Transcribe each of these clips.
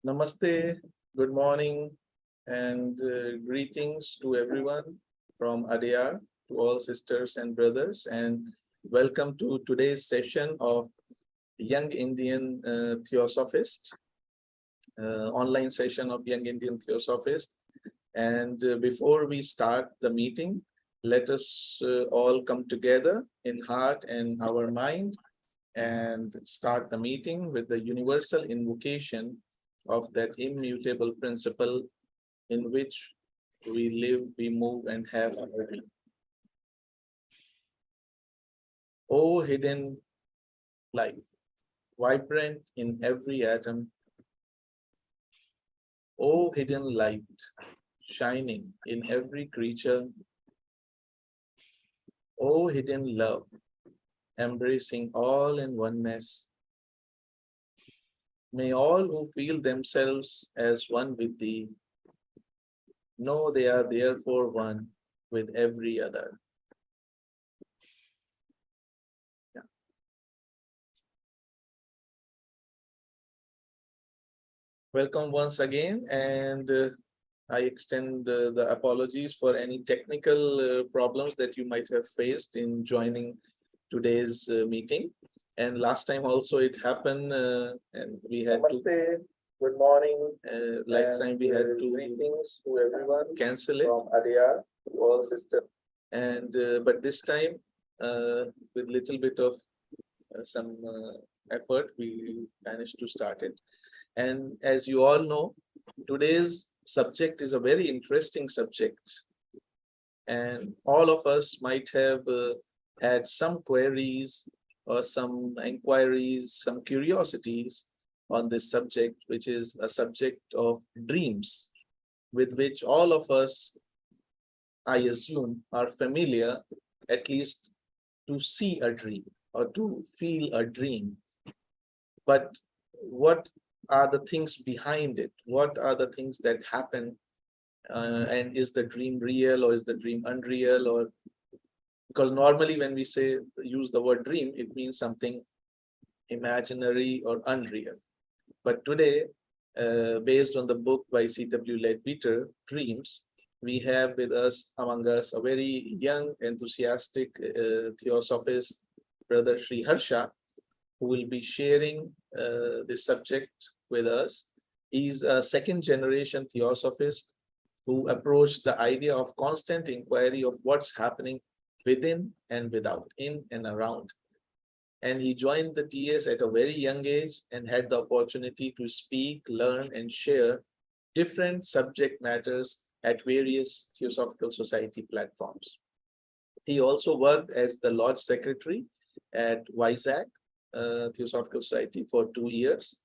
Namaste, good morning, and greetings to everyone from Adyar, to all sisters and brothers, and welcome to today's session of Young Indian Theosophist, online session of Young Indian Theosophist. And before we start the meeting, let us all come together in heart and our mind and start the meeting with the universal invocation of that immutable principle in which we live, we move, and have our being. O hidden light, vibrant in every atom, O hidden light, shining in every creature, O hidden love, embracing all in oneness, may all who feel themselves as one with thee know they are therefore one with every other. Yeah. Welcome once again, and I extend the apologies for any technical problems that you might have faced in joining today's meeting. And last time also it happened, and we had to. Good morning. Last time we had to greetings to everyone. Cancel it from Adyar to all sisters. And but this time, with little bit of some effort, we managed to start it. And as you all know, today's subject is a very interesting subject, and all of us might have had some queries or some inquiries, some curiosities on this subject, which is a subject of dreams, with which all of us, I assume, are familiar, at least to see a dream or to feel a dream. But what are the things behind it? What are the things that happen? And is the dream real or is the dream unreal? Or because normally when we use the word dream, it means something imaginary or unreal. But today, based on the book by C.W.Leadbeater, Dreams, we have with us, among us, a very young, enthusiastic theosophist, Brother Sriharsha, who will be sharing this subject with us. He's a second-generation theosophist who approached the idea of constant inquiry of what's happening within and without, in and around. And he joined the TS at a very young age and had the opportunity to speak, learn, and share different subject matters at various Theosophical Society platforms. He also worked as the Lodge Secretary at YIT, Theosophical Society, for 2 years.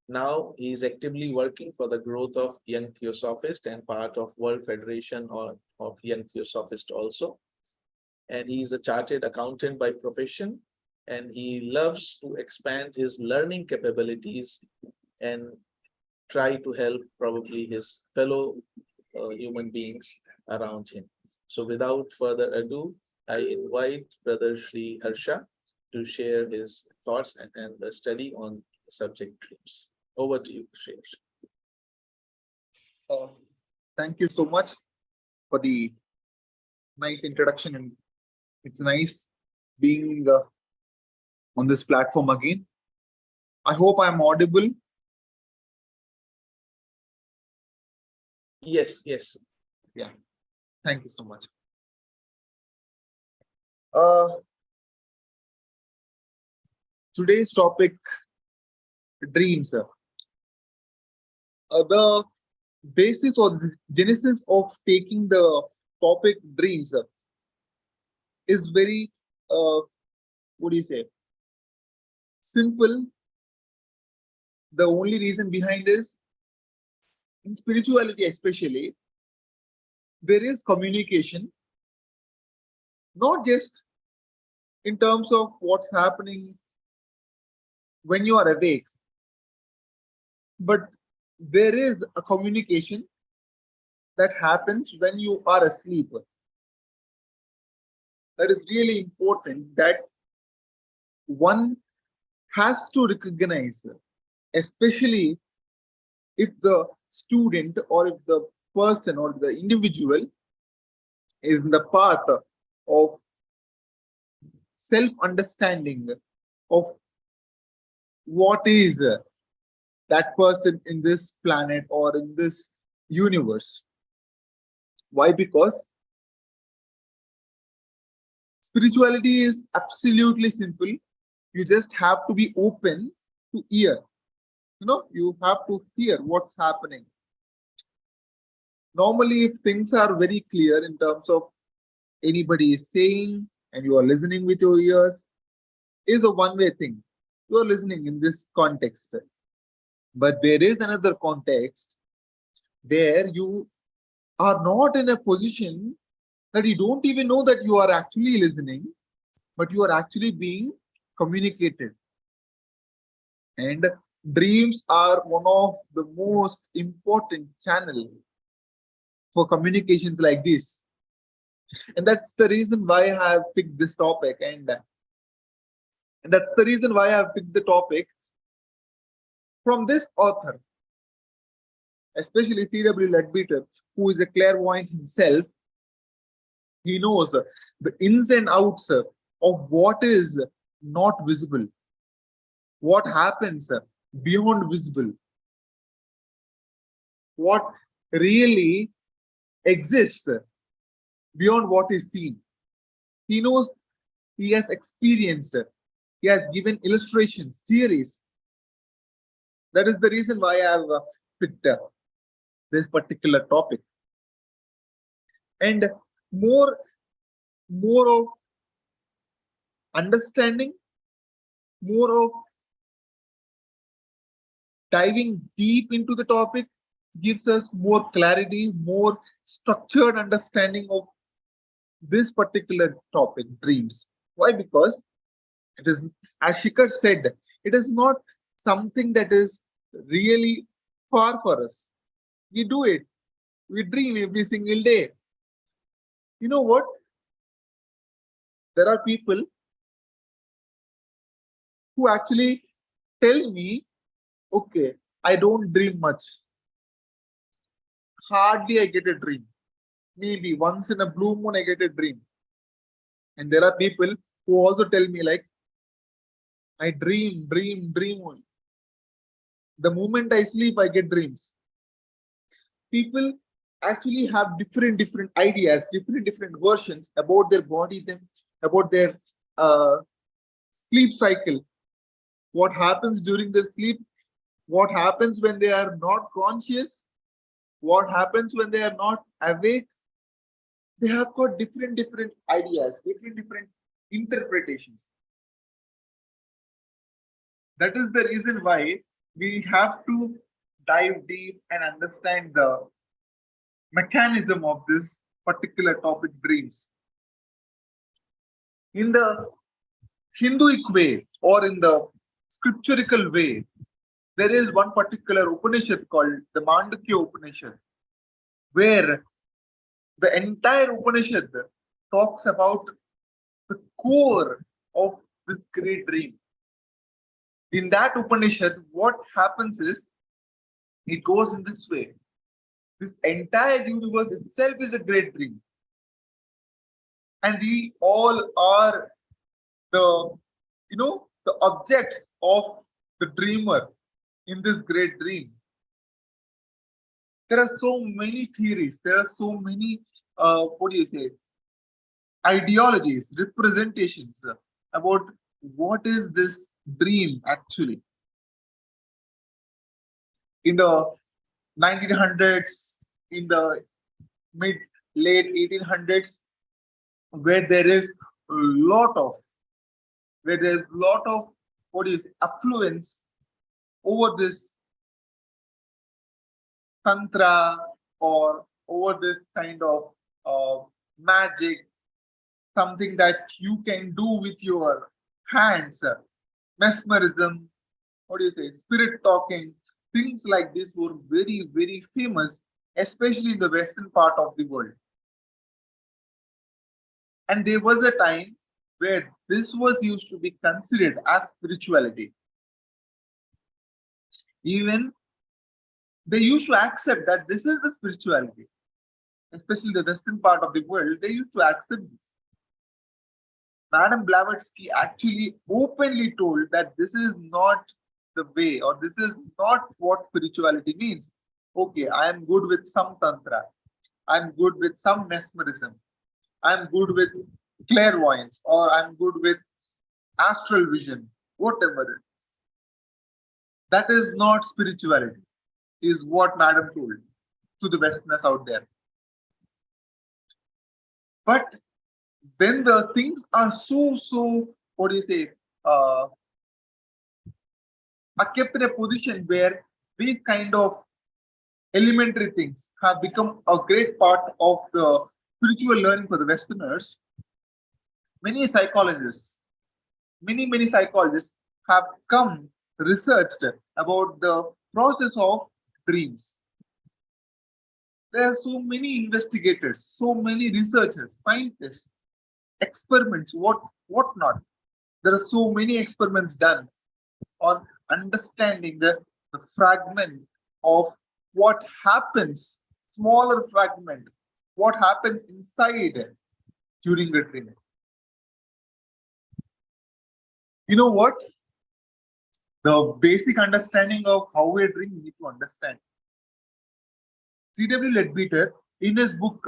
Now he is actively working for the growth of Young Theosophists and part of World Federation of Young Theosophists also. And he is a chartered accountant by profession, and he loves to expand his learning capabilities and try to help probably his fellow human beings around him. So without further ado, I invite Brother Sriharsha to share his thoughts and the study on the subject dreams. Over to you, Sriharsha. Thank you so much for the nice introduction, and it's nice being on this platform again. I hope I'm audible. Yes, yes. Yeah, thank you so much. Today's topic, dreams. The basis or the genesis of taking the topic dreams is very, what do you say, simple. The only reason behind is, in spirituality especially, there is communication, not just in terms of what's happening when you are awake, but there is a communication that happens when you are asleep. That is really important, that one has to recognize, especially if the student or if the person or the individual is in the path of self-understanding of what is that person in this planet or in this universe. Why? Because spirituality is absolutely simple. You just have to be open to hear. You have to hear what's happening. Normally, if things are very clear in terms of anybody is saying and you are listening with your ears, is a one-way thing. You are listening in this context. But there is another context where you are not in a position that you don't even know that you are actually listening, but you are actually being communicated. And dreams are one of the most important channel for communications like this. And that's the reason why I have picked this topic. And that's the reason why I have picked the topic from this author, especially C.W.Leadbeater, who is a clairvoyant himself. He knows the ins and outs of what is not visible, what happens beyond visible, what really exists beyond what is seen. He knows, he has experienced, he has given illustrations, theories. That is the reason why I have picked this particular topic. And more of understanding, more of diving deep into the topic gives us more clarity, more structured understanding of this particular topic, dreams. Why? Because it is, as Shikhar said, it is not something that is really far for us. We do it. We dream every single day. You know what? There are people who actually tell me, okay, I don't dream much. Hardly I get a dream. Maybe once in a blue moon I get a dream. And there are people who also tell me like, I dream. The moment I sleep, I get dreams. People actually have different ideas, different versions about their body, about their sleep cycle. What happens during their sleep? What happens when they are not conscious? What happens when they are not awake? They have got different ideas, different interpretations. That is the reason why we have to dive deep and understand the mechanism of this particular topic, dreams. In the Hinduic way or in the scripturical way, there is one particular Upanishad called the Mandukya Upanishad, where the entire Upanishad talks about the core of this great dream. In that Upanishad, what happens is, it goes in this way. This entire universe itself is a great dream. And we all are the, the objects of the dreamer in this great dream. There are so many theories. There are so many, ideologies, representations about what is this dream actually. In the 1900s, in the late 1800s, where there's lot of affluence over this tantra or over this kind of magic, something that you can do with your hands, mesmerism, spirit talking, things like this were very famous, especially in the western part of the world. And there was a time where this was used to be considered as spirituality. Even they used to accept that this is the spirituality, especially the Western part of the world. They used to accept this. Madam Blavatsky actually openly told that this is not the way, or this is not what spirituality means. Okay, I am good with some tantra. I'm good with some mesmerism. I'm good with clairvoyance, or I'm good with astral vision, whatever it is. That is not spirituality, is what Madam told to the Westerners out there. But when the things are so, what do you say, are kept in a position where these kind of elementary things have become a great part of the spiritual learning for the Westerners, many psychologists, many psychologists have come researched about the process of dreams. There are so many investigators, so many researchers, scientists, experiments, what not. There are so many experiments done on understanding the fragment of what happens, smaller fragment, what happens inside during the dreaming. You know what? The basic understanding of how we dream, we need to understand. C.W.Leadbeater, in his book,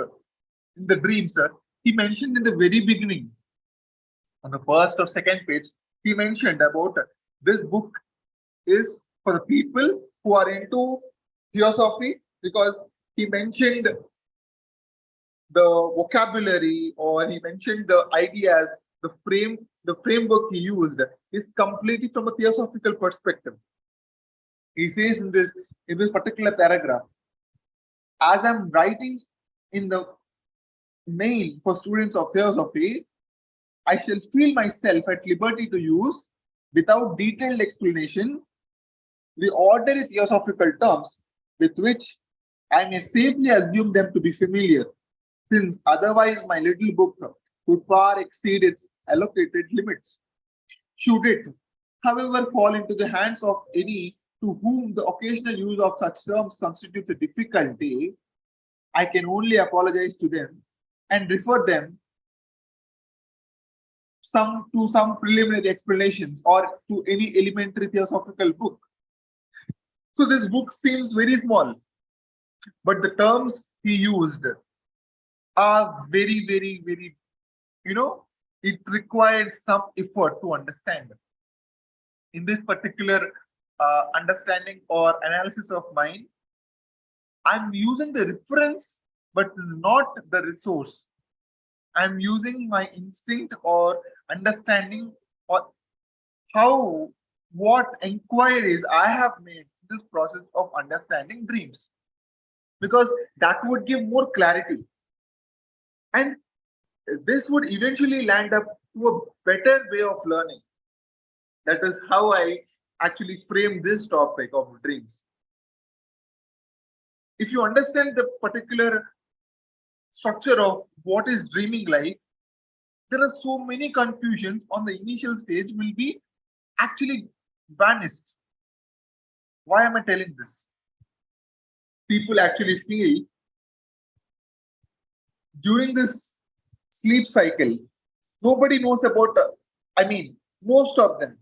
in the dreams, he mentioned in the very beginning, on the first or second page, he mentioned about this book is for the people who are into theosophy, because he mentioned the vocabulary, or he mentioned the ideas, the framework he used is completely from a theosophical perspective. He says in this particular paragraph, as I'm writing in the mail for students of theosophy, I shall feel myself at liberty to use, without detailed explanation, the ordinary theosophical terms with which I may safely assume them to be familiar, since otherwise my little book would far exceed its allocated limits. Should it, however, fall into the hands of any to whom the occasional use of such terms constitutes a difficulty, I can only apologize to them and refer them to some preliminary explanations, or to any elementary theosophical book. So this book seems very small, but the terms he used are very, it requires some effort to understand. In this particular understanding or analysis of mine, I'm using the reference, but not the resource. I'm using my instinct or understanding, or what inquiries I have made in this process of understanding dreams, because that would give more clarity. And this would eventually land up to a better way of learning. That is how I actually frame this topic of dreams. If you understand the particular structure of what is dreaming like, there are so many confusions on the initial stage will be actually vanished. Why am I telling this? People actually feel during this sleep cycle, nobody knows about, most of them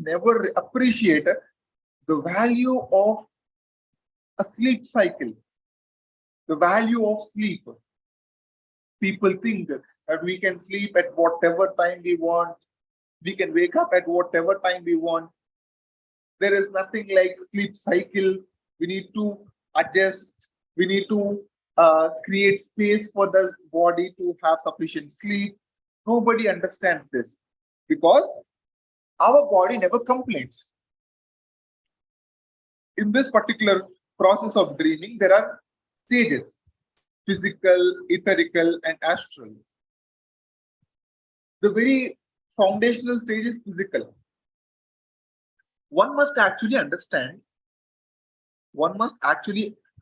never appreciate the value of a sleep cycle, the value of sleep. People think that we can sleep at whatever time we want, we can wake up at whatever time we want. There is nothing like sleep cycle. We need to adjust, we need to create space for the body to have sufficient sleep. Nobody understands this, because our body never complains. In this particular process of dreaming, there are stages: physical, etherical, and astral. The very foundational stage is physical. One must actually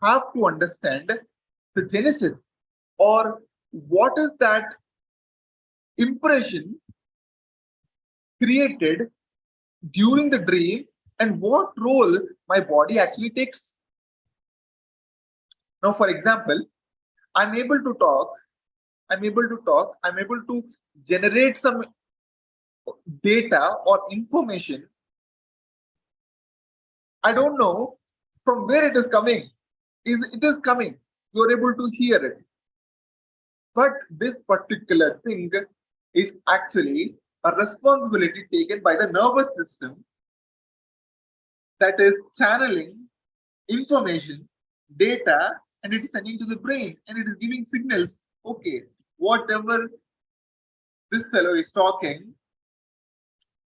have to understand the genesis, or what is that impression created during the dream and what role my body actually takes. Now, for example, I'm able to talk, I'm able to generate some data or information. I don't know from where it is coming. It is coming. You're able to hear it. But this particular thing is actually a responsibility taken by the nervous system that is channeling information, data, and it is sending to the brain and it is giving signals. Okay, whatever this fellow is talking,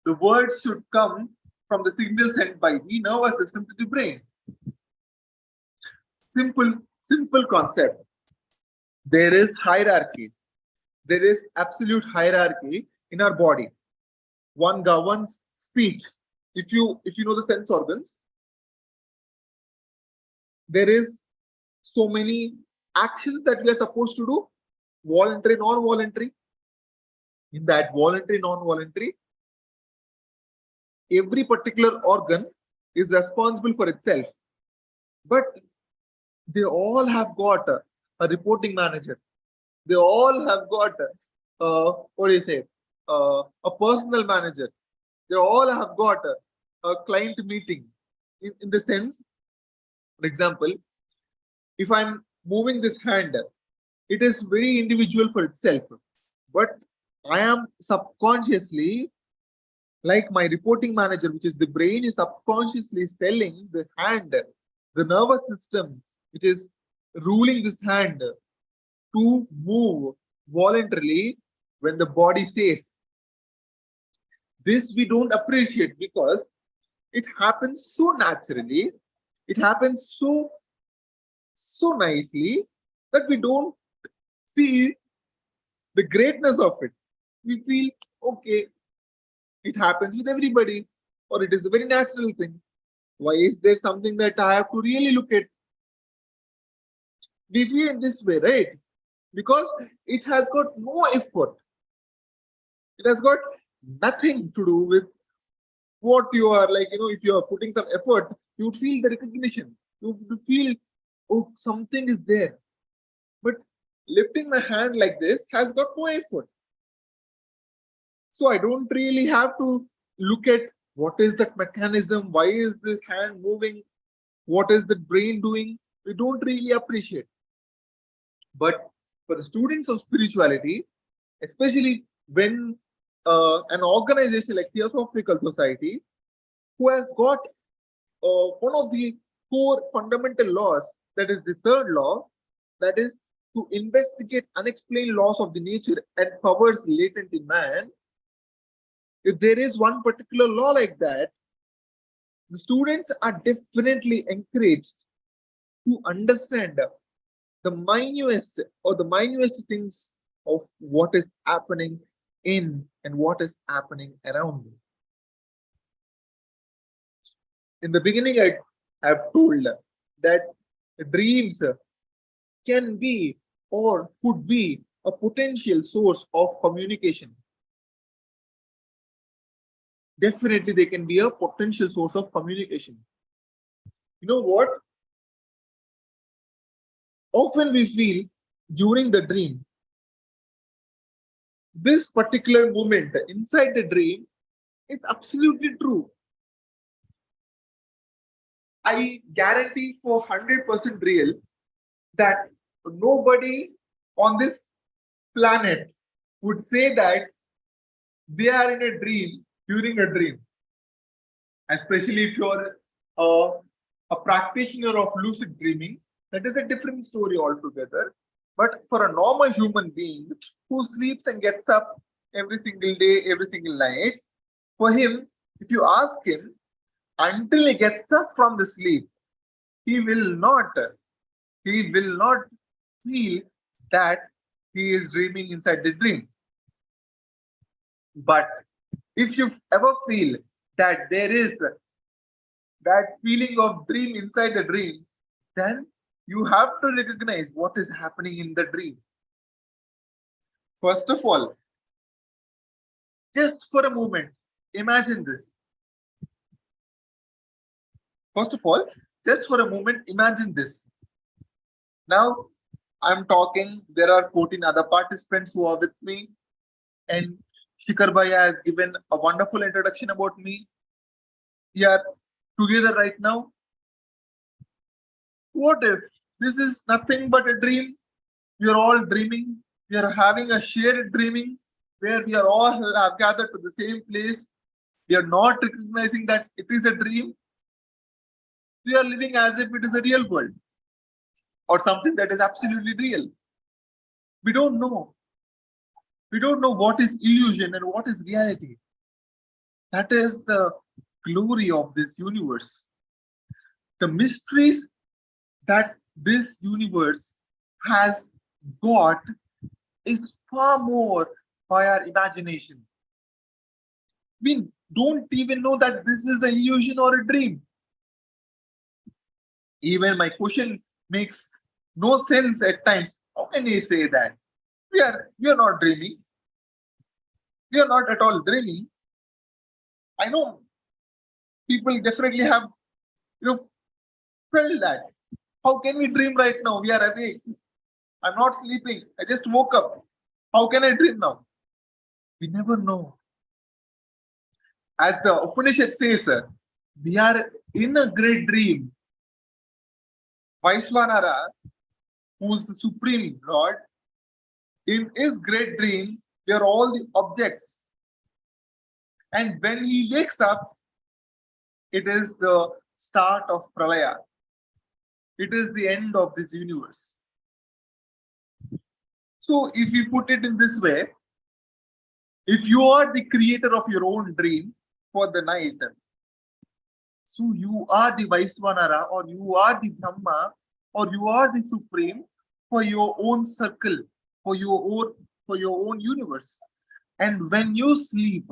the words should come from the signal sent by the nervous system to the brain. Simple concept. There is hierarchy. There is absolute hierarchy in our body. One governs speech. If you know the sense organs, there is so many actions that we are supposed to do, voluntary, non-voluntary. In that voluntary, non-voluntary, every particular organ is responsible for itself. But they all have got a reporting manager. They all have got what do you say? A personal manager. They all have got a client meeting. In the sense, for example, if I'm moving this hand, it is very individual for itself. But I am subconsciously, like my reporting manager, which is the brain, is subconsciously telling the hand, the nervous system, which is ruling this hand, to move voluntarily when the body says. This we don't appreciate because it happens so naturally, it happens so nicely that we don't see the greatness of it. We feel, okay, it happens with everybody, or it is a very natural thing. Why is there something that I have to really look at? We feel in this way, right? Because it has got no effort. It has got nothing to do with what you are like. If you are putting some effort, you would feel the recognition. You would feel, oh, something is there. But lifting my hand like this has got no effort. So I don't really have to look at what is that mechanism, why is this hand moving, what is the brain doing. We don't really appreciate. But for the students of spirituality, especially when an organization like Theosophical Society, who has got one of the core fundamental laws, that is the third law, that is to investigate unexplained laws of the nature and powers latent in man. If there is one particular law like that, the students are definitely encouraged to understand the minutest things of what is happening in and what is happening around me. In the beginning, I have told that dreams can be or could be a potential source of communication. Definitely, they can be a potential source of communication. You know what? Often we feel during the dream, this particular moment inside the dream is absolutely true. I guarantee for 100% real that nobody on this planet would say that they are in a dream during a dream. Especially if you're a practitioner of lucid dreaming, that is a different story altogether. But for a normal human being who sleeps and gets up every single day, every single night, for him, if you ask him, until he gets up from the sleep, he will not feel that he is dreaming inside the dream. But if you ever feel that there is that feeling of dream inside the dream, then you have to recognize what is happening in the dream. First of all, just for a moment, imagine this. First of all, just for a moment, imagine this. Now, I'm talking, there are 14 other participants who are with me, and Shikhar Bhaiya has given a wonderful introduction about me. We are together right now. What if this is nothing but a dream? We are all dreaming. We are having a shared dreaming where we are all have gathered to the same place. We are not recognizing that it is a dream. We are living as if it is a real world or something that is absolutely real. We don't know. We don't know what is illusion and what is reality. That is the glory of this universe. The mysteries that this universe has got is far more by our imagination. We don't even know that this is an illusion or a dream. Even my question makes no sense at times. How can you say that? We are not dreaming. We are not at all dreaming. I know people definitely have felt that. How can we dream right now? We are awake. I'm not sleeping. I just woke up. How can I dream now? We never know. As the Upanishad says, we are in a great dream. Vaishvanara, who is the supreme God, in his great dream, we are all the objects. And when he wakes up, it is the start of Pralaya. It is the end of this universe. So if you put it in this way, if you are the creator of your own dream for the night, so you are the Vaishvanara, or you are the Brahma, or you are the Supreme for your own circle, for your own universe. And when you sleep,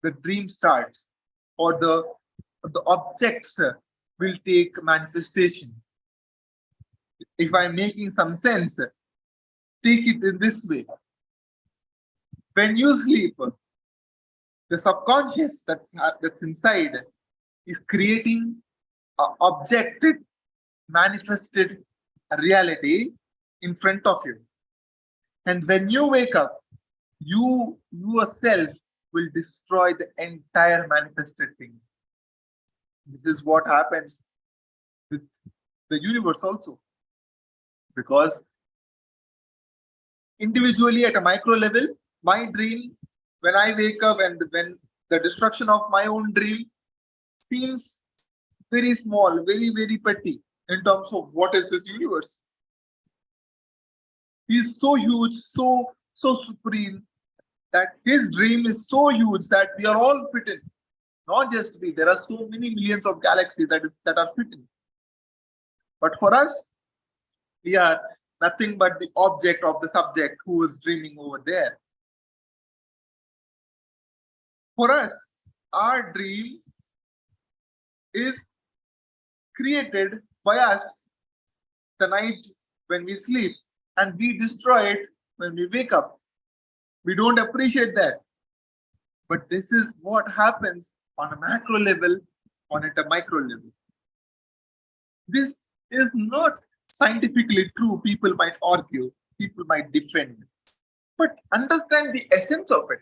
the dream starts, or the objects will take manifestation. If I'm making some sense, take it in this way. When you sleep, the subconscious that's inside is creating an objected, manifested reality in front of you. And when you wake up, you yourself will destroy the entire manifested thing. This is what happens with the universe also. Because individually at a micro level, my dream, when I wake up and when the destruction of my own dream seems very small, very, very petty in terms of what is this universe. He is so huge, so supreme, that his dream is so huge that we are all fit in. Not just we, there are so many millions of galaxies that are fit in. But for us, we are nothing but the object of the subject who is dreaming over there. For us, our dream is created by us the night when we sleep, and we destroy it when we wake up. We don't appreciate that. But this is what happens on a macro level, on a micro level. This is not scientifically true. People might argue, people might defend, but understand the essence of it.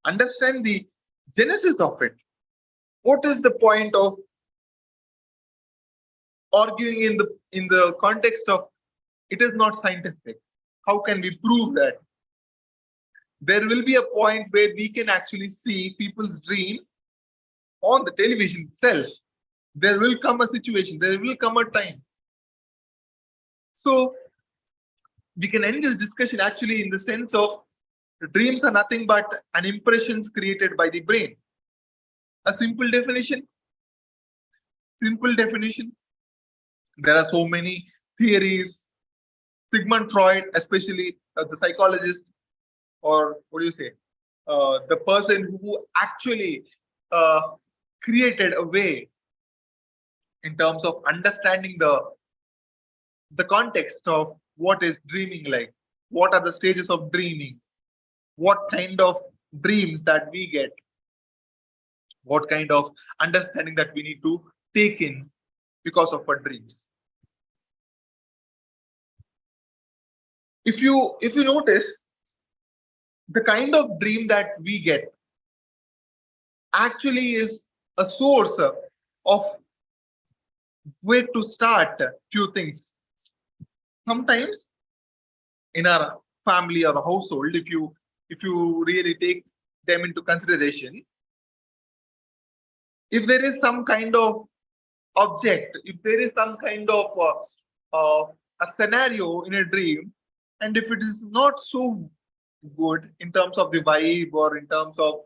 Understand the genesis of it. What is the point of arguing in the context of it is not scientific? How can we prove that? There will be a point where we can actually see people's dream on the television itself. There will come a situation, there will come a time. So we can end this discussion actually in the sense of dreams are nothing but an impressions created by the brain. A simple definition. There are so many theories. Sigmund Freud, especially the psychologist, or what do you say, the person who actually created a way in terms of understanding the context of what is dreaming like, what are the stages of dreaming, what kind of dreams that we get, what kind of understanding that we need to taken because of our dreams. If you notice, the kind of dream that we get actually is a source of where to start few things. Sometimes in our family or household, if you really take them into consideration, if there is some kind of object, if there is some kind of a scenario in a dream, and if it is not so good in terms of the vibe or in terms of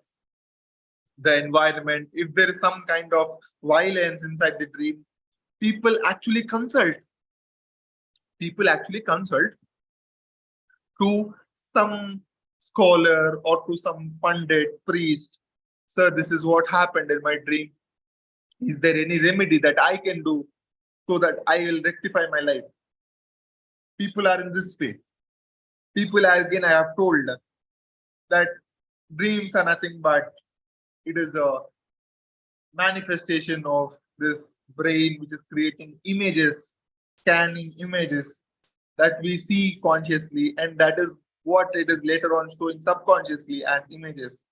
the environment, if there is some kind of violence inside the dream, people actually consult to some scholar or to some pundit priest. Sir, this is what happened in my dream. Is there any remedy that I can do so that I will rectify my life? People are in this way. People, again, I have told that dreams are nothing but it is a manifestation of this brain which is creating images, scanning images that we see consciously, and that is what it is later on showing subconsciously as images.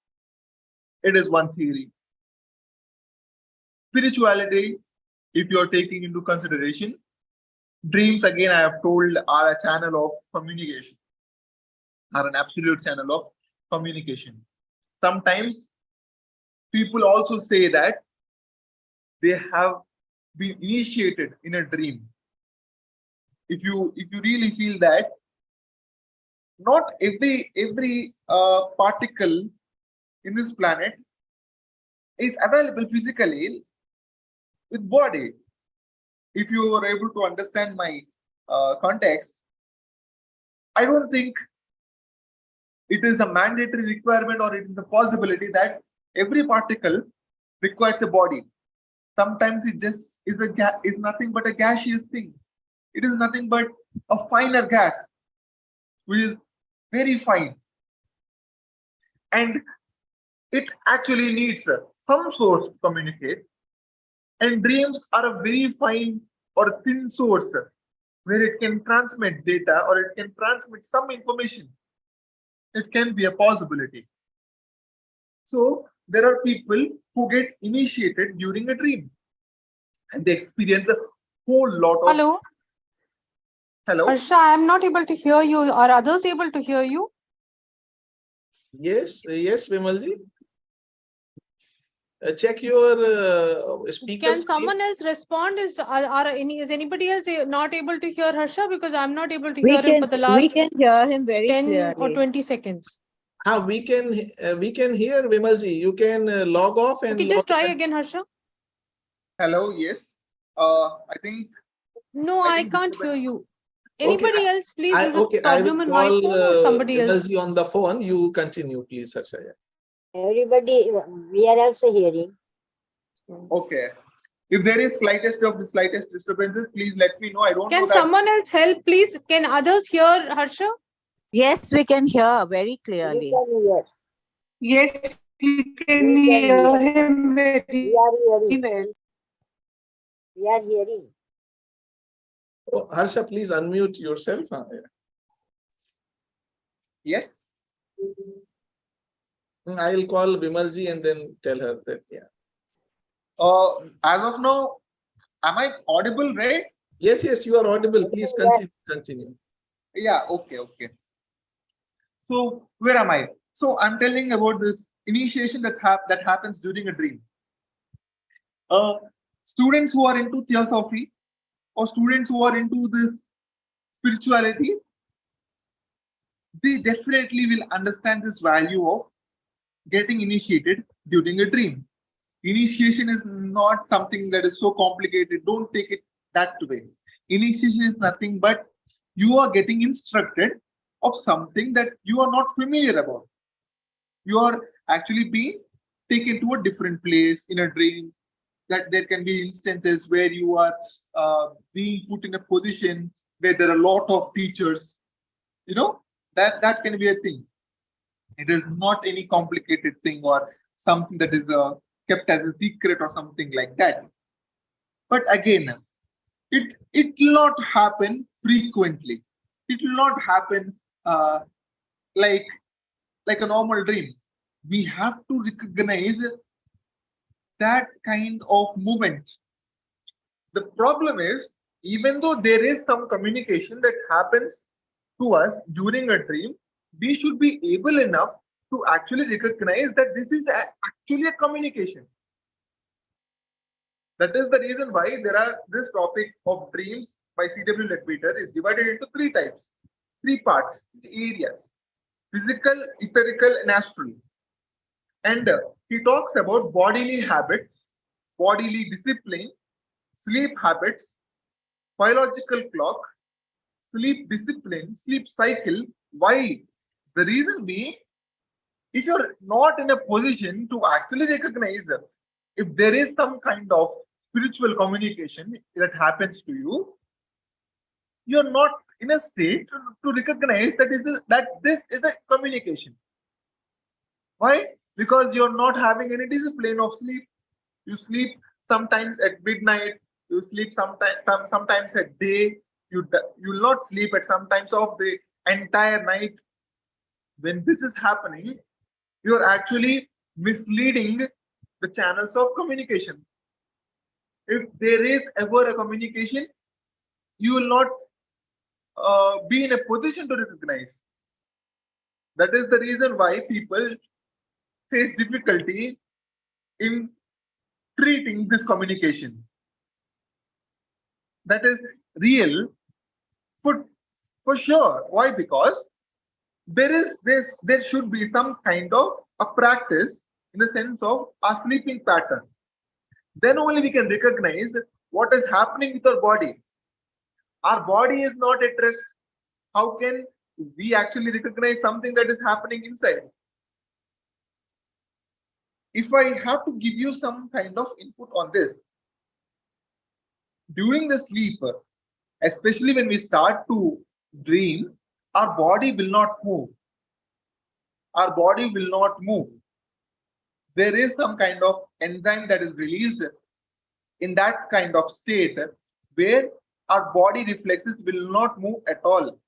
It is one theory. Spirituality, if you are taking into consideration, dreams, again, I have told, are a channel of communication, are an absolute channel of communication. Sometimes people also say that they have been initiated in a dream. If you really feel that not every particle in this planet is available physically with body. If you are able to understand my context, I don't think it is a mandatory requirement or it is a possibility that every particle requires a body. Sometimes it just is nothing but a gaseous thing. It is nothing but a finer gas, which is very fine. And it actually needs some source to communicate. And dreams are a very fine or thin source where it can transmit data or it can transmit some information. It can be a possibility. So there are people who get initiated during a dream and they experience a whole lot of. Hello. Hello. Harsha, I am not able to hear you. Are others able to hear you? Yes, Vimalji. Check your speaker Can screen. someone else respond? Is anybody else not able to hear Harsha? Because I'm not able to hear him for the We last can hear him very 10 clearly. or 20 seconds. We can hear Vimalji. You can log off and Okay, just log try in. again, Harsha. Hello, yes. I think. No, I can't hear you. Okay, Anybody else, please? Is it I problem will in my call phone or somebody else? Vimalji on the phone. You continue, please, Harsha. Everybody, we are also hearing. Okay. If there is slightest disturbances, please let me know. I don't know Can that. someone else help, please? Can others hear Harsha? Yes, we can hear very clearly. Yes, we can hear him very well. We are hearing. Oh, Harsha, please unmute yourself. Yes. I'll call Vimalji and then tell her that, yeah. As of now, am I audible, right? Yes, you are audible. Please continue. Yeah, okay. So where am I? So I'm telling about this initiation that happens during a dream. Students who are into theosophy or students who are into this spirituality, they definitely will understand this value of getting initiated during a dream. Initiation is not something that is so complicated. Don't take it that way. Initiation is nothing but you are getting instructed of something that you are not familiar about. You are actually being taken to a different place in a dream. That there can be instances where you are being put in a position where there are a lot of teachers. You know, that can be a thing. It is not any complicated thing or something that is kept as a secret or something like that. But again, it will not happen frequently. It will not happen like a normal dream. We have to recognize that kind of movement. The problem is, even though there is some communication that happens to us during a dream, we should be able enough to actually recognize that this is actually a communication. That is the reason why this topic of dreams by C.W.Leadbeater is divided into three types, three parts, areas: physical, etherical, and astral. And he talks about bodily habits, bodily discipline, sleep habits, biological clock, sleep discipline, sleep cycle. Why? The reason being, if you're not in a position to actually recognize if there is some kind of spiritual communication that happens to you, you're not in a state to recognize that this is a communication. Why? Because you're not having any discipline of sleep. You sleep sometimes at midnight. You sleep sometimes at day. You'll not sleep at sometimes of the entire night. When this is happening, you're actually misleading the channels of communication. If there is ever a communication, you will not be in a position to recognize. That is the reason why people face difficulty in treating this communication. That is real for sure. Why? Because there should be some kind of a practice in the sense of a sleeping pattern. Then only we can recognize what is happening with our body. Our body is not at rest. How can we actually recognize something that is happening inside? If I have to give you some kind of input on this, during the sleep, especially when we start to dream, our body will not move. Our body will not move. There is some kind of enzyme that is released in that kind of state where our body reflexes will not move at all.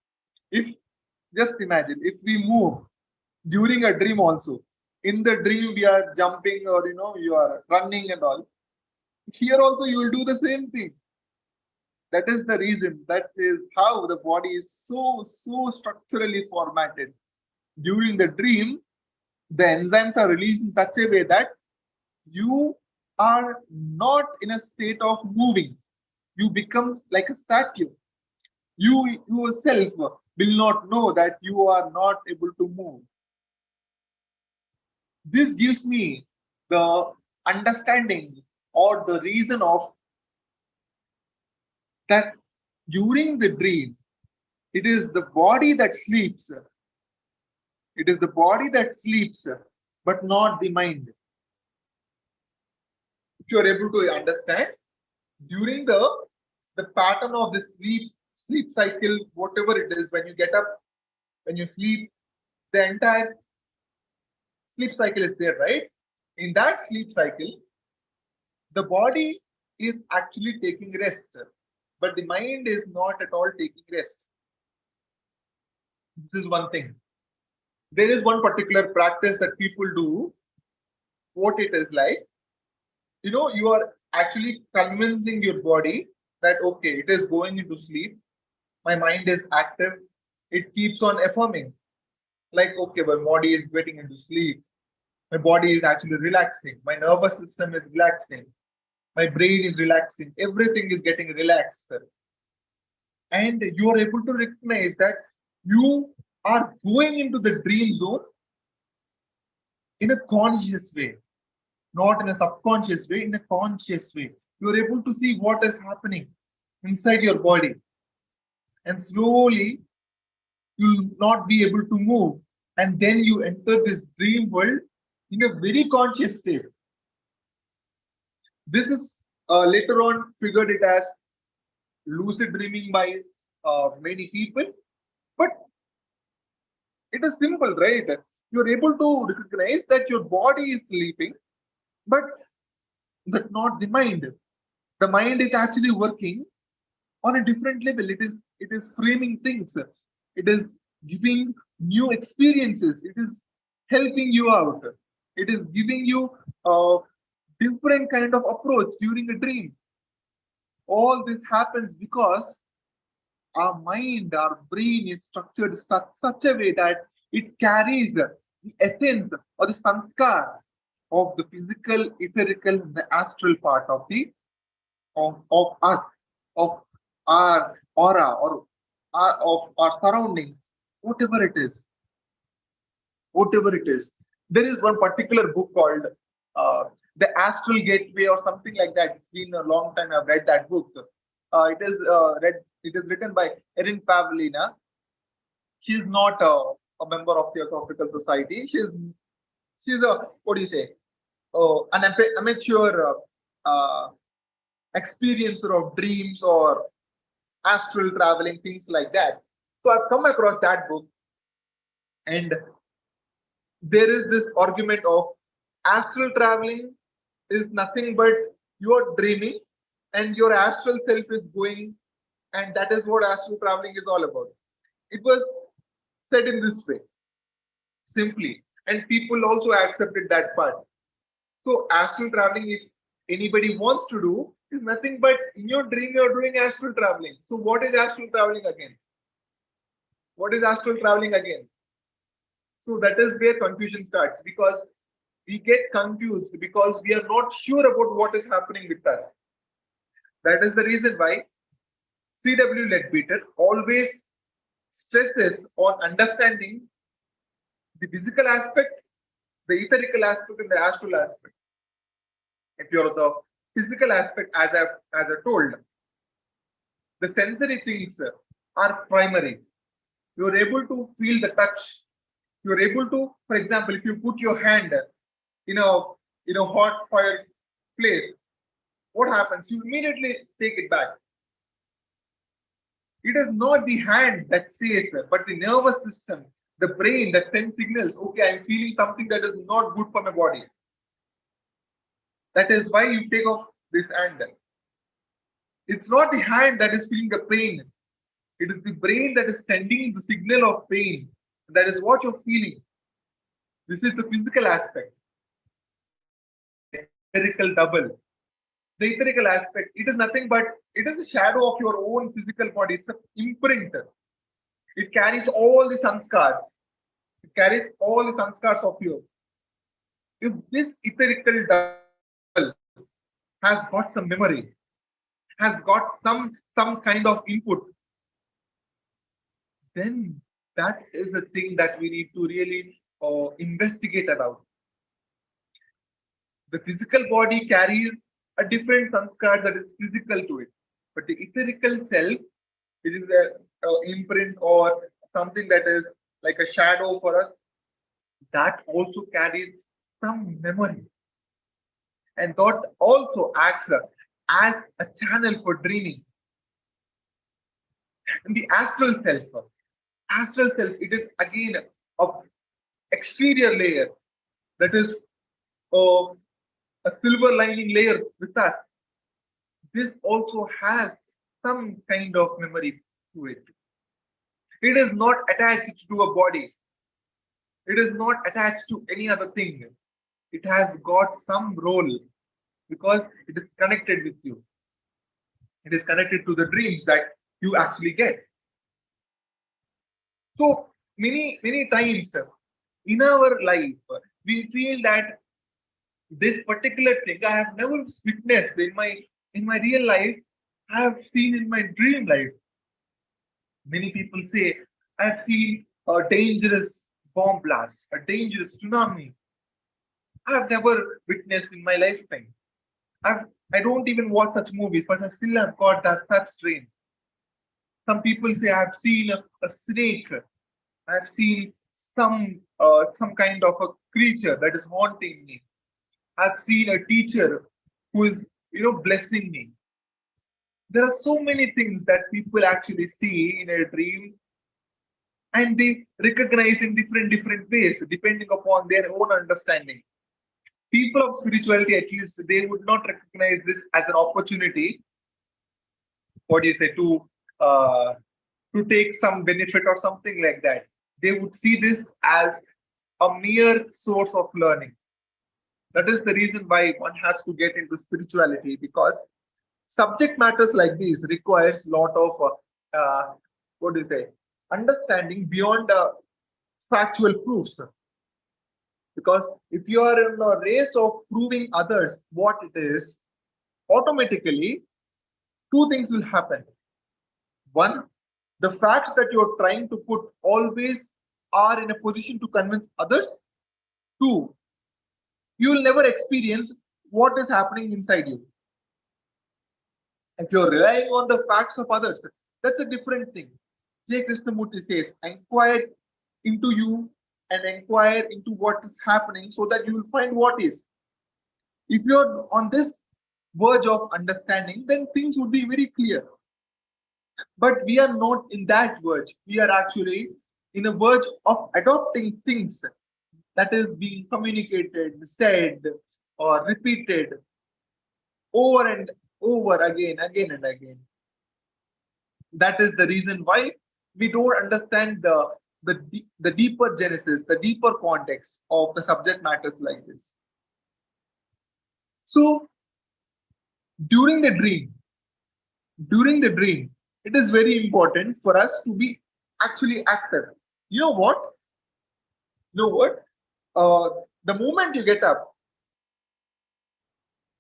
Just imagine, if we move during a dream also, in the dream we are jumping or you are running and all, here also you will do the same thing. That is the reason. That is how the body is so structurally formatted. During the dream, the enzymes are released in such a way that you are not in a state of moving. You become like a statue. You yourself will not know that you are not able to move. This gives me the understanding or the reason of that during the dream, it is the body that sleeps. It is the body that sleeps, but not the mind. If you are able to understand, during the pattern of the sleep cycle, whatever it is, when you get up, when you sleep, the entire sleep cycle is there, right? In that sleep cycle, the body is actually taking rest, but the mind is not at all taking rest. This is one thing. There is one particular practice that people do. What it is like, you are actually convincing your body that, okay, it is going into sleep. My mind is active. It keeps on affirming. Like, okay, my body is getting into sleep. My body is actually relaxing. My nervous system is relaxing. My brain is relaxing. Everything is getting relaxed. And you are able to recognize that you are going into the dream zone in a conscious way, not in a subconscious way, in a conscious way. You are able to see what is happening inside your body. And slowly, you will not be able to move. And then you enter this dream world in a very conscious state. This is later on figured it as lucid dreaming by many people. But it is simple, right? You're able to recognize that your body is sleeping, but not the mind. The mind is actually working on a different level. It is framing things. It is giving new experiences. It is helping you out. It is giving you a different kind of approach during a dream. All this happens because our mind, our brain is structured such a way that it carries the essence or the sanskar of the physical, etherical, the astral part of the of us, of our aura, or of our surroundings, whatever it is. Whatever it is. There is one particular book called The Astral Gateway or something like that. It's been a long time I've read that book. It is written by Erin Pavlina. She's not a member of Theosophical Society. She's a, what do you say, an amateur experiencer of dreams or astral traveling, things like that. So I've come across that book, and there is this argument of astral traveling is nothing but you're dreaming and your astral self is going, and that is what astral traveling is all about. It was said in this way, simply, and people also accepted that part. So astral traveling, if anybody wants to do, is nothing but in your dream you're doing astral traveling. So what is astral traveling again? What is astral traveling again? So that is where confusion starts, because we get confused because we are not sure about what is happening with us. That is the reason why C.W.Leadbeater always stresses on understanding the physical aspect, the etherical aspect, and the astral aspect. If you're the physical aspect, as I told, the sensory things are primary. You're able to feel the touch. You're able to, for example, if you put your hand in a hot fire place, what happens? You immediately take it back. It is not the hand that says that, but the nervous system, the brain that sends signals. Okay, I'm feeling something that is not good for my body. That is why you take off this hand. It's not the hand that is feeling the pain. It is the brain that is sending the signal of pain. That is what you're feeling. This is the physical aspect. Etherical double. The etherical aspect, it is nothing but, it is a shadow of your own physical body. It's an imprint. It carries all the sanskars. It carries all the sanskars of you. If this etherical double has got some memory, has got some kind of input, then that is a thing that we need to really investigate about. The physical body carries a different sanskar that is physical to it, but the etherical self, it is an imprint or something that is like a shadow for us, that also carries some memory, and that also acts as a channel for dreaming. And the astral self, it is again a exterior layer that is a silver lining layer with us. This also has some kind of memory to it. It is not attached to a body. It is not attached to any other thing. It has got some role because it is connected with you. It is connected to the dreams that you actually get. So many times in our life, we feel that this particular thing I have never witnessed in my real life, I have seen in my dream life. Many people say, I have seen a dangerous bomb blast, a dangerous tsunami. I have never witnessed in my lifetime. I don't even watch such movies, but I still have got that such dream. Some people say I have seen a snake. I have seen some kind of a creature that is haunting me. I've seen a teacher who is, blessing me. There are so many things that people actually see in a dream, and they recognize in different ways depending upon their own understanding. people of spirituality, at least, they would not recognize this as an opportunity. What do you say, to take some benefit or something like that. They would see this as a mere source of learning. That is the reason why one has to get into spirituality, because subject matters like these requires a lot of what do you say, understanding beyond factual proofs. Because if you are in a race of proving others what it is, automatically two things will happen. One, the facts that you are trying to put always are in a position to convince others. Two, you will never experience what is happening inside you. If you're relying on the facts of others, that's a different thing. J. Krishnamurti says, inquire into you and inquire into what is happening so that you will find what is. If you're on this verge of understanding, then things would be very clear. But we are not in that verge. We are actually in a verge of adopting things that is being communicated, said, or repeated over and over again and again. That is the reason why we don't understand the deeper genesis, the deeper context of the subject matters like this. So during the dream, it is very important for us to be actually active. You know what? The moment you get up,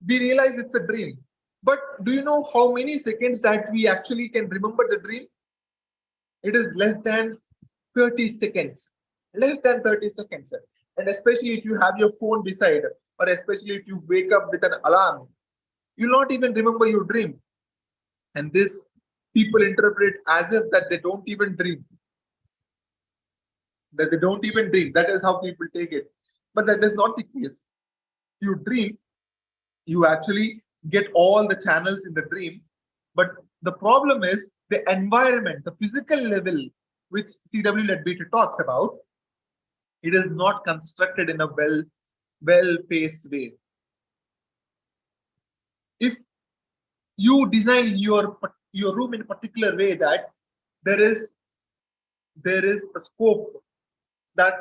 we realize it's a dream. But do you know how many seconds that we actually can remember the dream? It is less than 30 seconds. Less than 30 seconds. And especially if you have your phone beside, or especially if you wake up with an alarm, you'll not even remember your dream. And this people interpret as if that they don't even dream. That they don't even dream. That is how people take it. But that is not the case. You dream, you actually get all the channels in the dream. But the problem is the environment, the physical level, which C.W.Leadbeater talks about. It is not constructed in a well-paced way. If you design your room in a particular way that there is a scope that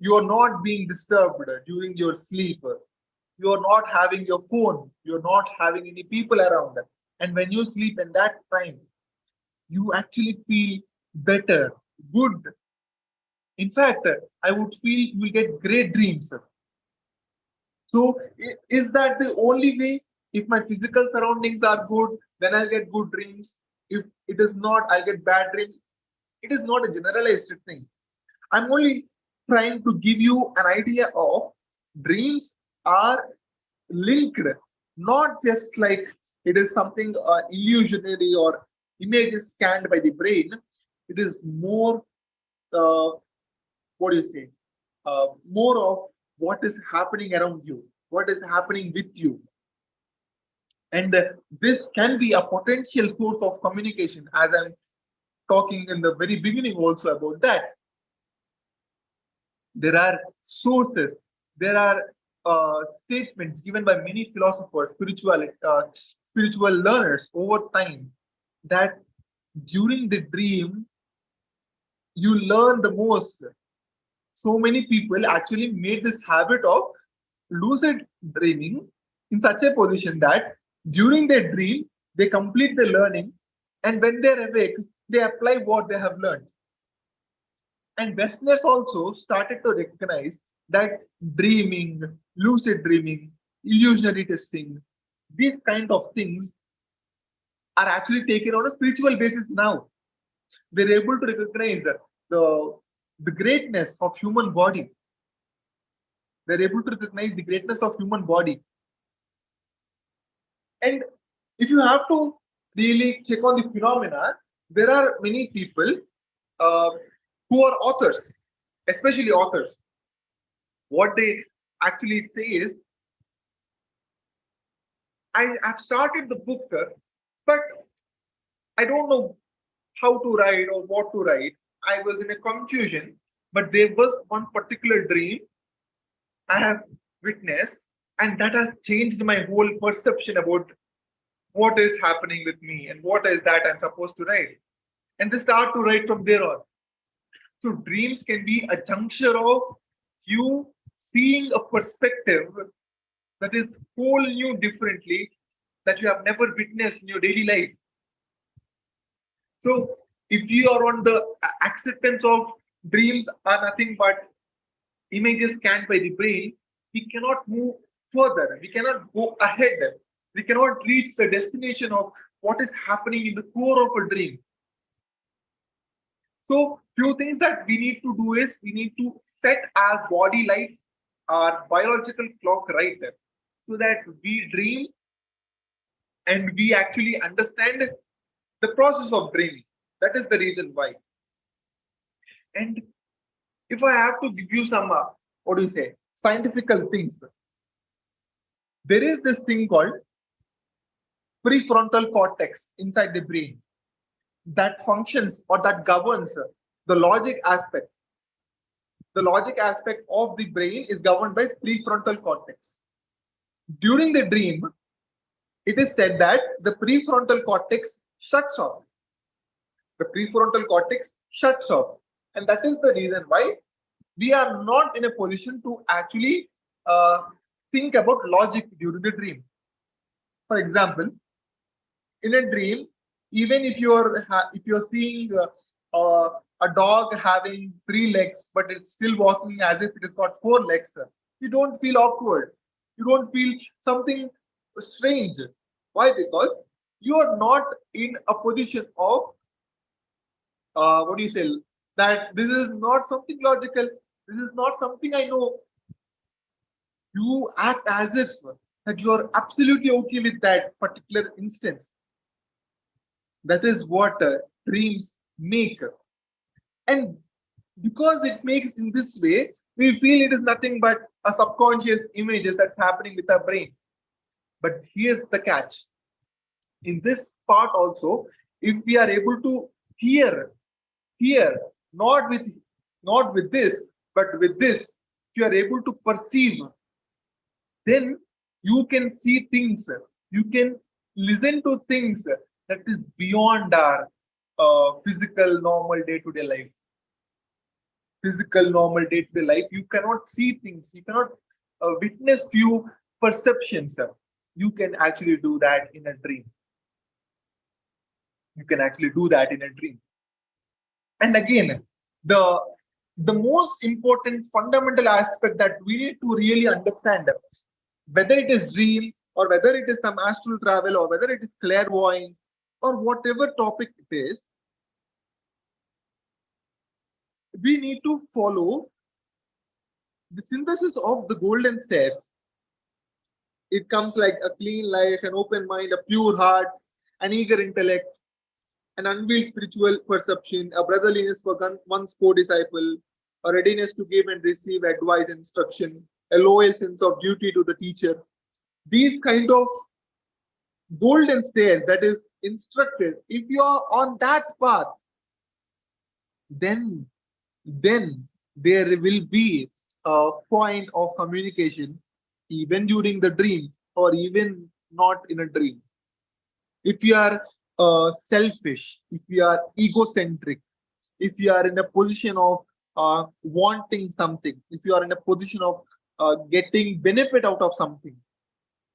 you are not being disturbed during your sleep, you are not having your phone, you're not having any people around, and when you sleep in that time, you actually feel better, good. In fact, I would feel you will get great dreams. So is that the only way? If my physical surroundings are good, then I'll get good dreams. If it is not, I'll get bad dreams. It is not a generalized thing. I'm only trying to give you an idea of dreams are linked, not just like it is something illusionary or images scanned by the brain. It is more, what do you say, more of what is happening around you, what is happening with you. And this can be a potential source of communication, as I'm talking in the very beginning also about that. There are sources, there are statements given by many philosophers, spiritual learners over time, that during the dream, you learn the most. So many people actually made this habit of lucid dreaming in such a position that during their dream, they complete the learning, and when they're awake, they apply what they have learned. And Westerners also started to recognize that dreaming, lucid dreaming, illusionary testing, these kind of things are actually taken on a spiritual basis now. They're able to recognize the greatness of human body. They're able to recognize the greatness of human body. And if you have to really check on the phenomena, there are many people who are authors, especially authors. What they actually say is, I have started the book, but I don't know how to write or what to write. I was in a confusion, but there was one particular dream I have witnessed, And that has changed my whole perception about what is happening with me and what is that I'm supposed to write. And they start to write from there on. So dreams can be a juncture of you seeing a perspective that is whole new differently that you have never witnessed in your daily life. So if you are on the acceptance of dreams are nothing but images scanned by the brain, we cannot move further. We cannot go ahead. We cannot reach the destination of what is happening in the core of a dream. So few things that we need to do is we need to set our body life, our biological clock right, so that we dream and we actually understand the process of dreaming. That is the reason why. And if I have to give you some, what do you say, scientific things, there is this thing called prefrontal cortex inside the brain that functions or that governs the logic aspect. The logic aspect of the brain is governed by prefrontal cortex. During the dream, it is said that the prefrontal cortex shuts off. The prefrontal cortex shuts off. And that is the reason why we are not in a position to actually think about logic during the dream. For example, in a dream, even if you're seeing a dog having 3 legs, but it's still walking as if it has got 4 legs, you don't feel awkward. You don't feel something strange. Why? Because you are not in a position of what do you say, that this is not something logical. This is not something I know. You act as if that you are absolutely okay with that particular instance. That is what dreams make. And because it makes in this way, we feel it is nothing but a subconscious images that's happening with our brain. But here's the catch. In this part also, if we are able to hear, not with this, but with this, if you are able to perceive, then you can see things, you can listen to things that is beyond our physical normal day-to-day life. Physical normal day-to-day life, you cannot see things, you cannot witness few perceptions. You can actually do that in a dream. You can actually do that in a dream. And again, the most important fundamental aspect that we need to really understand, whether it is dream or whether it is some astral travel or whether it is clairvoyance or whatever topic it is, we need to follow the synthesis of the golden stairs. It comes like a clean life, an open mind, a pure heart, an eager intellect, an unveiled spiritual perception, a brotherliness for one's co-disciple, a readiness to give and receive advice and instruction, a loyal sense of duty to the teacher. These kind of golden stairs that is instructed, if you are on that path, then there will be a point of communication even during the dream or even not in a dream. If you are selfish, if you are egocentric, if you are in a position of wanting something, if you are in a position of getting benefit out of something,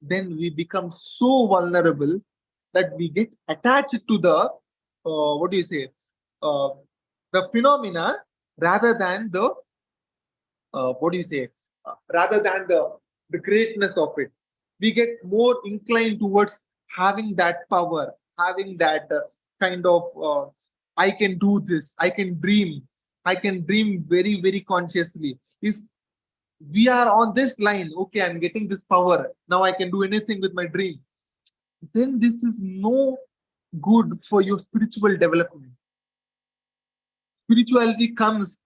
then we become so vulnerable that we get attached to the what do you say, the phenomena rather than the what do you say, rather than the greatness of it. We get more inclined towards having that power, having that kind of I can do this, I can dream very, very consciously. If we are on this line, okay, I'm getting this power, now I can do anything with my dream, then this is no good for your spiritual development. Spirituality comes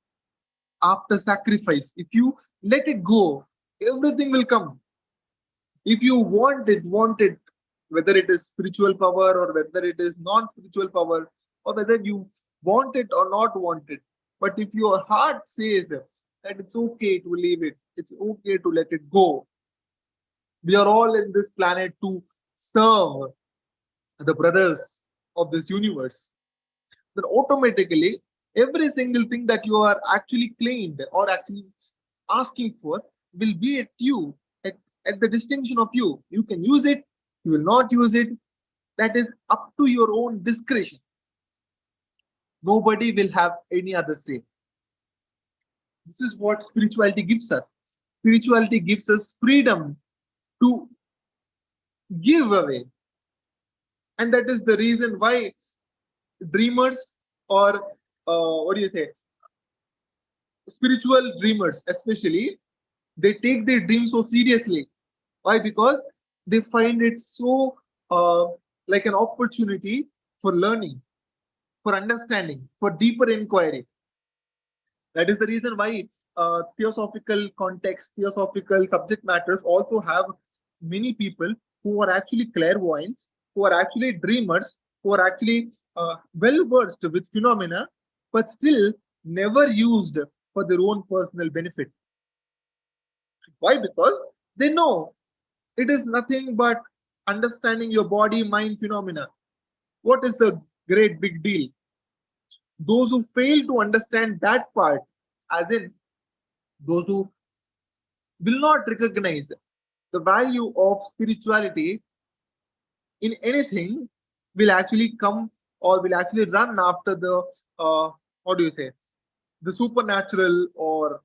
after sacrifice. If you let it go, everything will come. If you want it, whether it is spiritual power or whether it is non-spiritual power or whether you want it or not want it, but if your heart says that it's okay to leave it, it's okay to let it go, We are all in this planet to serve the brothers of this universe. Then automatically, every single thing that you are actually claimed or actually asking for will be at you, at the distinction of you. You can use it, you will not use it. That is up to your own discretion. Nobody will have any other say. This is what spirituality gives us. Spirituality gives us freedom to give away. And that is the reason why dreamers or what do you say, spiritual dreamers especially, they take their dreams so seriously. Why? Because they find it so like an opportunity for learning, for understanding, for deeper inquiry. That is the reason why theosophical context, theosophical subject matters also have many people who are actually clairvoyants, who are actually dreamers, who are actually well versed with phenomena, but still never used for their own personal benefit. Why? Because they know it is nothing but understanding your body mind phenomena. What is the great big deal? Those who fail to understand that part, as in those who will not recognize the value of spirituality in anything, will actually come or will actually run after the what do you say, the supernatural or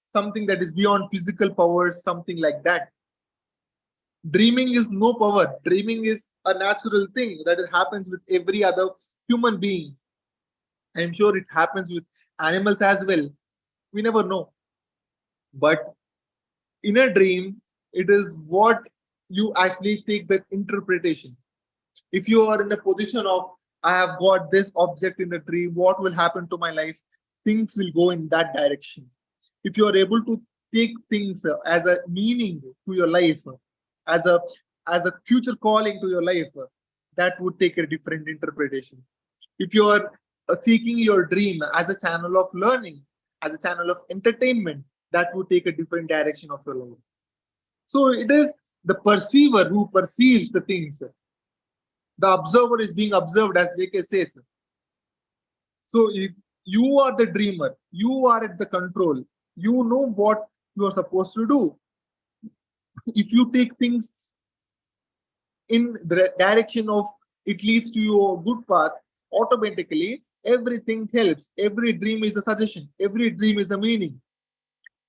something that is beyond physical powers, something like that. Dreaming is no power. Dreaming is a natural thing that happens with every other human being. I'm sure it happens with animals as well. We never know. But in a dream, it is what you actually take that interpretation. If you are in a position of, I have got this object in the dream, what will happen to my life? Things will go in that direction. If you are able to take things as a meaning to your life, as a future calling to your life, that would take a different interpretation. If you are seeking your dream as a channel of learning, as a channel of entertainment, that would take a different direction of your life. So it is the perceiver who perceives the things. The observer is being observed, as JK says. So if you are the dreamer, you are at the control, you know what you are supposed to do. If you take things in the direction of it leads to your good path, automatically everything helps. Every dream is a suggestion, every dream is a meaning.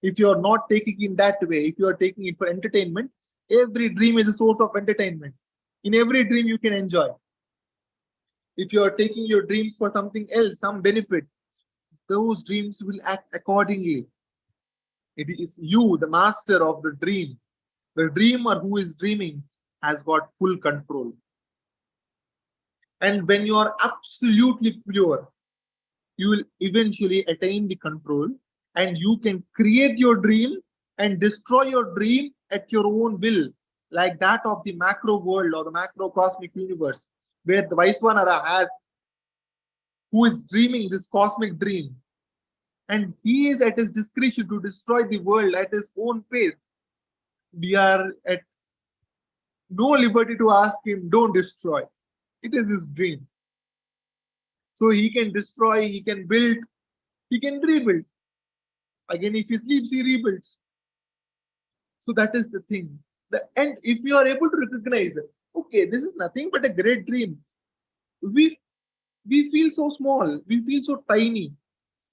If you are not taking in that way, if you are taking it for entertainment, every dream is a source of entertainment. In every dream you can enjoy. If you are taking your dreams for something else, some benefit, those dreams will act accordingly. It is you, the master of the dream. The dreamer who is dreaming has got full control. And when you are absolutely pure, you will eventually attain the control and you can create your dream and destroy your dream at your own will, like that of the macro world or the macro cosmic universe, where the Vaiswanara has, who is dreaming this cosmic dream. And he is at his discretion to destroy the world at his own pace. We are at no liberty to ask him, don't destroy. It is his dream. So he can destroy, he can build, he can rebuild. Again, if he sleeps, he rebuilds. So that is the thing. And if you are able to recognize, okay, this is nothing but a great dream. We feel so small, we feel so tiny.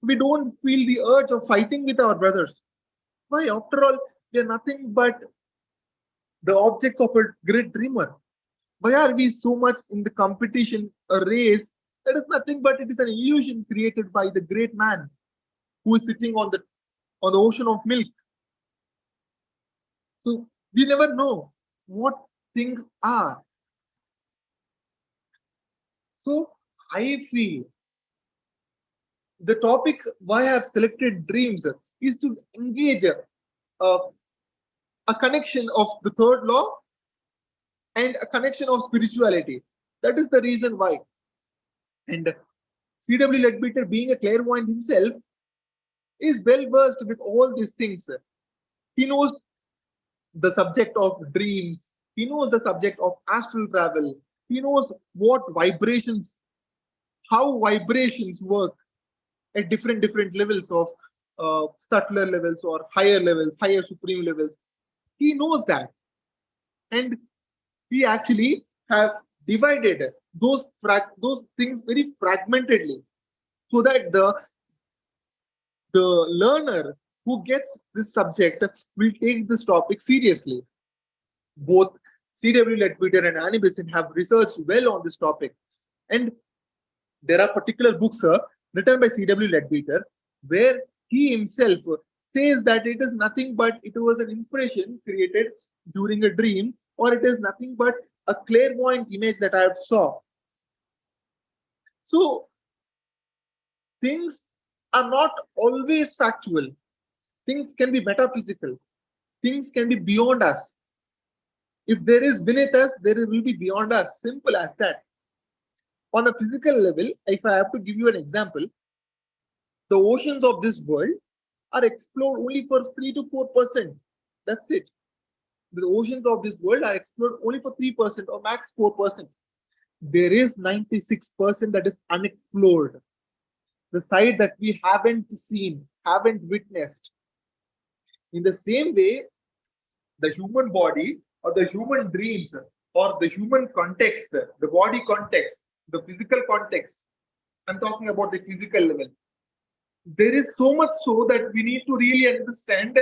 We don't feel the urge of fighting with our brothers. Why? After all, we are nothing but the objects of a great dreamer. Why are we so much in the competition, a race? That is nothing but it is an illusion created by the great man who is sitting on the ocean of milk. So we never know what things are. So I feel the topic why I have selected dreams is to engage a connection of the third law and a connection of spirituality. That is the reason why. And C.W.Leadbeater, being a clairvoyant himself, is well versed with all these things. He knows the subject of dreams. He knows the subject of astral travel. He knows what vibrations, how vibrations work at different levels of subtler levels or higher levels, higher supreme levels. He knows that. And we actually have divided those things very fragmentedly, so that the learner who gets this subject will take this topic seriously. Both C.W.Leadbeater and Annie Besant have researched well on this topic, and there are particular books written by C.W.Leadbeater where he himself says that it is nothing but it was an impression created during a dream, or it is nothing but a clairvoyant image that I saw. So things are not always factual. Things can be metaphysical. Things can be beyond us. If there is beneath us, there will be beyond us. Simple as that. On a physical level, if I have to give you an example, the oceans of this world are explored only for 3 to 4%. That's it. The oceans of this world are explored only for 3% or max 4%. There is 96% that is unexplored. The side that we haven't seen, haven't witnessed. In the same way, the human body or the human dreams or the human context, the body context, the physical context, I'm talking about the physical level. There is so much so that we need to really understand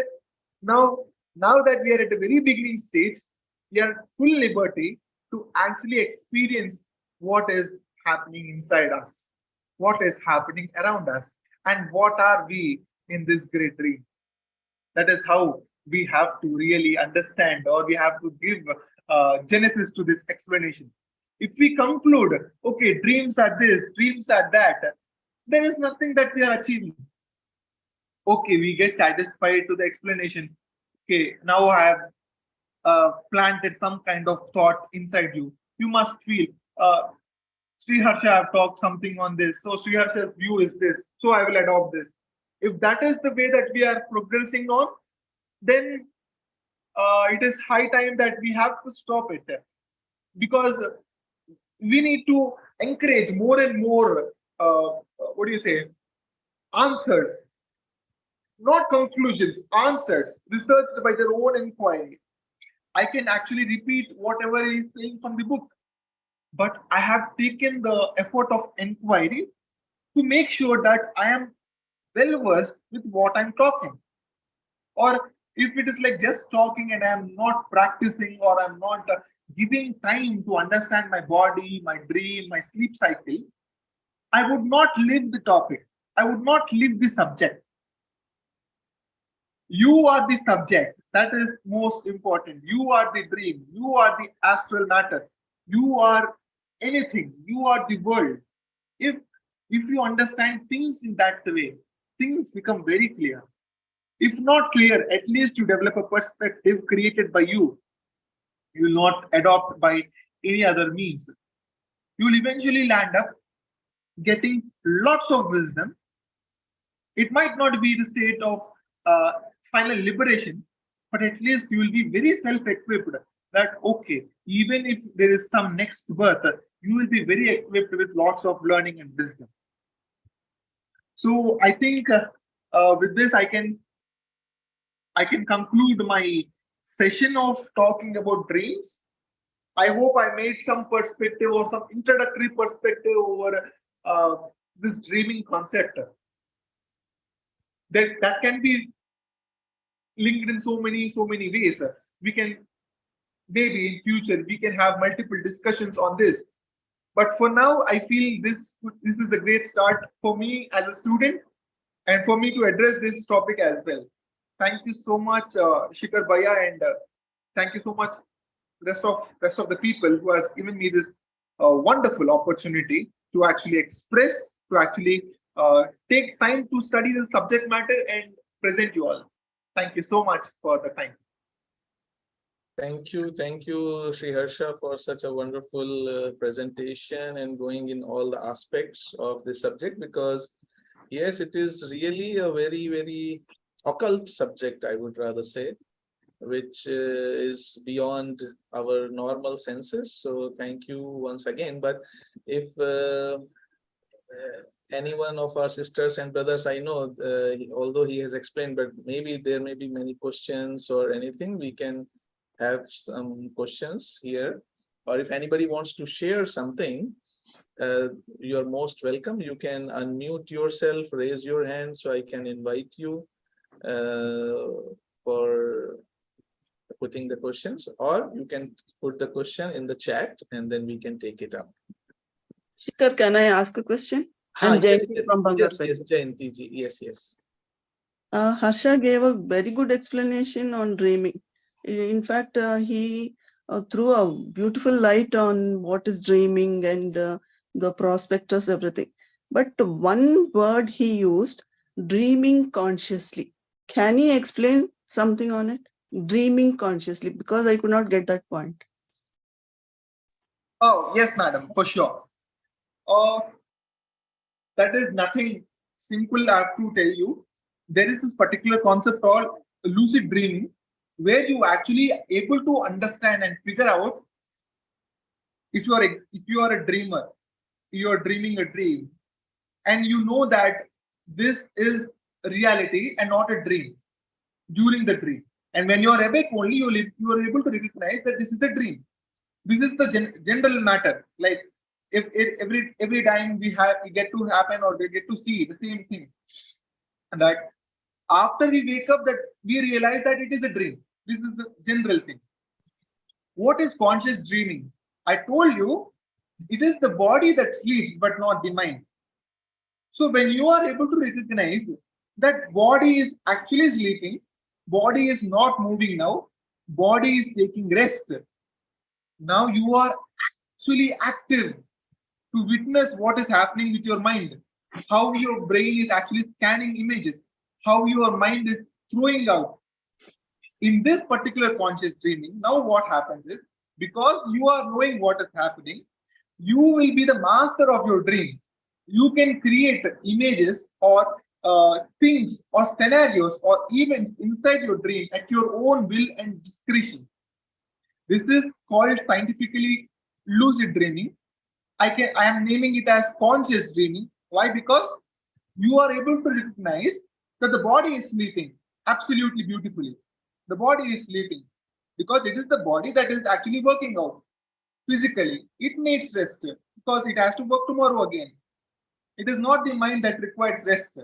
now that we are at the very beginning stage, we are at full liberty to actually experience what is happening inside us, what is happening around us, and what are we in this great dream. That is how we have to really understand, or we have to give genesis to this explanation. If we conclude, okay, dreams are this, dreams are that, there is nothing that we are achieving. Okay, we get satisfied to the explanation. Okay, now I have planted some kind of thought inside you. You must feel, Sriharsha have talked something on this, so Sriharsha's view is this, so I will adopt this. If that is the way that we are progressing on, then it is high time that we have to stop it, because we need to encourage more and more, what do you say, answers, not conclusions, answers researched by their own inquiry. I can actually repeat whatever he is saying from the book, but I have taken the effort of inquiry to make sure that I am well versed with what I'm talking. Or if it is like just talking and I'm not practicing, or I'm not giving time to understand my body, my dream, my sleep cycle, I would not live the topic. I would not live the subject. You are the subject. That is most important. You are the dream. You are the astral matter. You are anything. You are the world. If you understand things in that way, things become very clear. If not clear, at least you develop a perspective created by you. You will not adopt by any other means. You will eventually land up getting lots of wisdom. It might not be the state of final liberation, but at least you will be very self-equipped that, okay, even if there is some next birth, you will be very equipped with lots of learning and wisdom. So I think with this, I can conclude my session of talking about dreams. I hope I made some perspective or some introductory perspective over this dreaming concept. That can be linked in so many ways. We can, maybe in future, we can have multiple discussions on this. But for now, I feel this is a great start for me as a student, and for me to address this topic as well. Thank you so much, Shikhar Bhaiya, and thank you so much rest of the people who has given me this wonderful opportunity to actually express, to actually take time to study the subject matter and present you all. Thank you so much for the time. Thank you, Sriharsha, for such a wonderful presentation and going in all the aspects of the subject, because yes, it is really a very, very occult subject, I would rather say. which is beyond our normal senses. So thank you once again. But if any one of our sisters and brothers, I know, although he has explained, but maybe there may be many questions or anything, we can have some questions here. Or if anybody wants to share something, you're most welcome. You can unmute yourself, raise your hand so I can invite you for putting the questions, or you can put the question in the chat and then we can take it up. Shikhar, can I ask a question? I'm Yes, Jayanti yes, from yes, Bangarpet. yes, Jayanti ji. Yes, yes. Harsha gave a very good explanation on dreaming. In fact, he threw a beautiful light on what is dreaming and the prospectus, everything. But one word he used, dreaming consciously. Can he explain something on it? Dreaming consciously, because I could not get that point. Oh, yes, madam, for sure. That is nothing simple I have to tell you. There is this particular concept called lucid dreaming, where you actually able to understand and figure out if you are a dreamer, you are dreaming a dream, and you know that this is reality and not a dream during the dream. And when you are awake only, you are able to recognize that this is a dream. This is the general matter. Like if every time we get to happen or we get to see the same thing, and that after we wake up, that we realize that it is a dream. This is the general thing. What is conscious dreaming? I told you, it is the body that sleeps but not the mind. So when you are able to recognize that body is actually sleeping, body is not moving now, body is taking rest, now you are actually active to witness what is happening with your mind, how your brain is actually scanning images, how your mind is throwing out. In this particular conscious dreaming, now what happens is, because you are knowing what is happening, you will be the master of your dream. You can create images or things or scenarios or events inside your dream at your own will and discretion. This is called scientifically lucid dreaming. I am naming it as conscious dreaming. Why? Because you are able to recognize that the body is sleeping absolutely beautifully. The body is sleeping because it is the body that is actually working out physically. It needs rest because it has to work tomorrow again. It is not the mind that requires rest.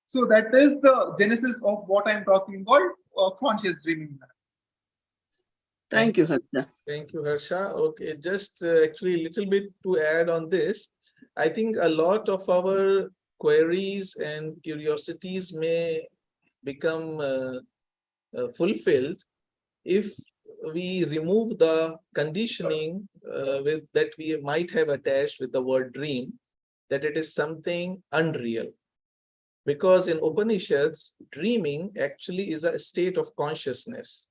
So that is the genesis of what I'm talking about, conscious dreaming. Thank you, Harsha. Thank you, Harsha. Okay, just actually a little bit to add on this. I think a lot of our queries and curiosities may become fulfilled if we remove the conditioning that we might have attached with the word dream, that it is something unreal. Because in Upanishads, dreaming actually is a state of consciousness.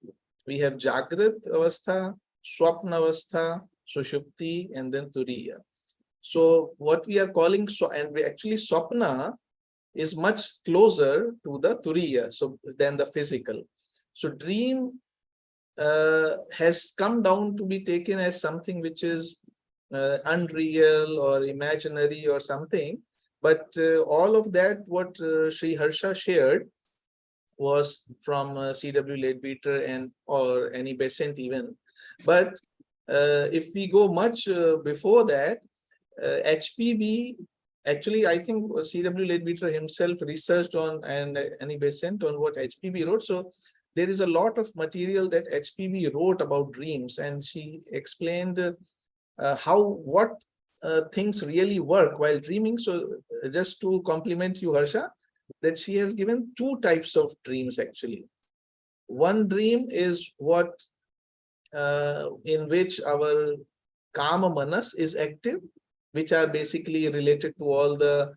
We have Jagrat Avastha, Swapna Avastha, Sushupti, and then Turiya. So what we are calling, and we actually Swapna is much closer to the Turiya than the physical. So dream has come down to be taken as something which is unreal or imaginary or something. But all of that, what Sriharsha shared, was from C.W.Leadbeater and or any Besant even. But if we go much before that, HPV, actually I think C.W.Leadbeater himself researched on, and any Besant on what HPV wrote. So there is a lot of material that HPV wrote about dreams, and she explained what things really work while dreaming. So just to compliment you, Harsha, that she has given two types of dreams actually. One dream is what in which our Kama Manas is active, which are basically related to all the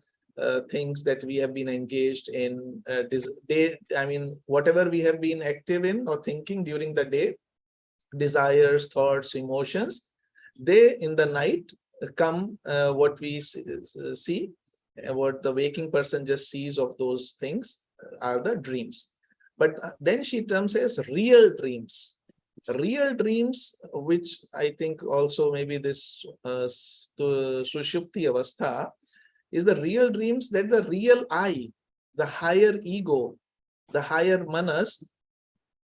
things that we have been engaged in I mean, whatever we have been active in or thinking during the day, desires, thoughts, emotions, they in the night come what we see, what the waking person just sees of those things are the dreams. But then she terms as real dreams. Real dreams, which I think also maybe this Sushupti Avastha, is the real dreams that the real I, the higher ego, the higher manas,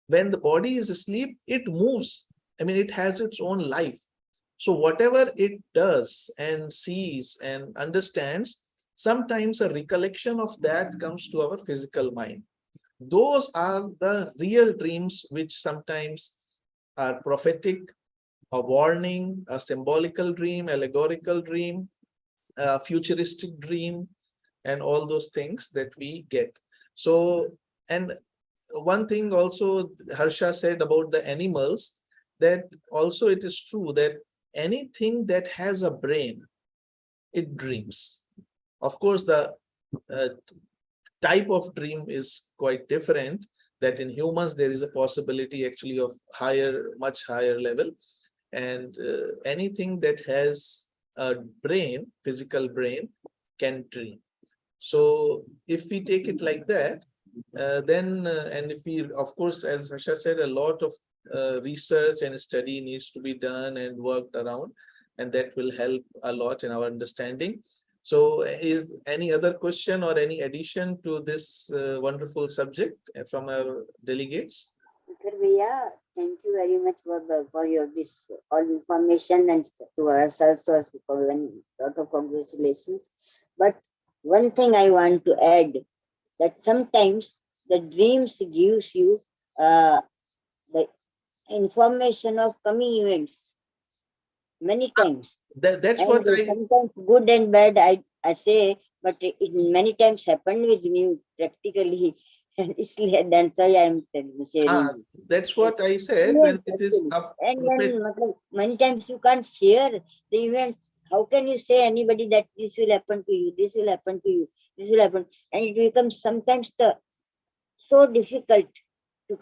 when the body is asleep, it moves. I mean, it has its own life. So whatever it does and sees and understands, sometimes a recollection of that comes to our physical mind. Those are the real dreams, which sometimes are prophetic, a warning, a symbolical dream, allegorical dream, a futuristic dream, and all those things that we get. So, and one thing also Harsha said about the animals, that also it is true that anything that has a brain, it dreams. Of course, the type of dream is quite different, that in humans there is a possibility actually of higher, much higher level, and anything that has a brain, physical brain, can dream. So if we take it like that, then and if we, of course, as Harsha said, a lot of research and study needs to be done and worked around, and that will help a lot in our understanding. So is any other question or any addition to this wonderful subject from our delegates? Shikhar Bhaiya, thank you very much for your this all information, and to us also for a lot of congratulations. But one thing I want to add, that sometimes the dreams gives you the information of coming events many times. That's And what I sometimes good and bad, I say, but it many times happened with me practically. And that's why I'm sharing. that's what I said, Yes, when it is actually. up And prophet. then many times you can't share the events. How can you say anybody that this will happen to you, this will happen to you, this will happen? And it becomes sometimes so difficult to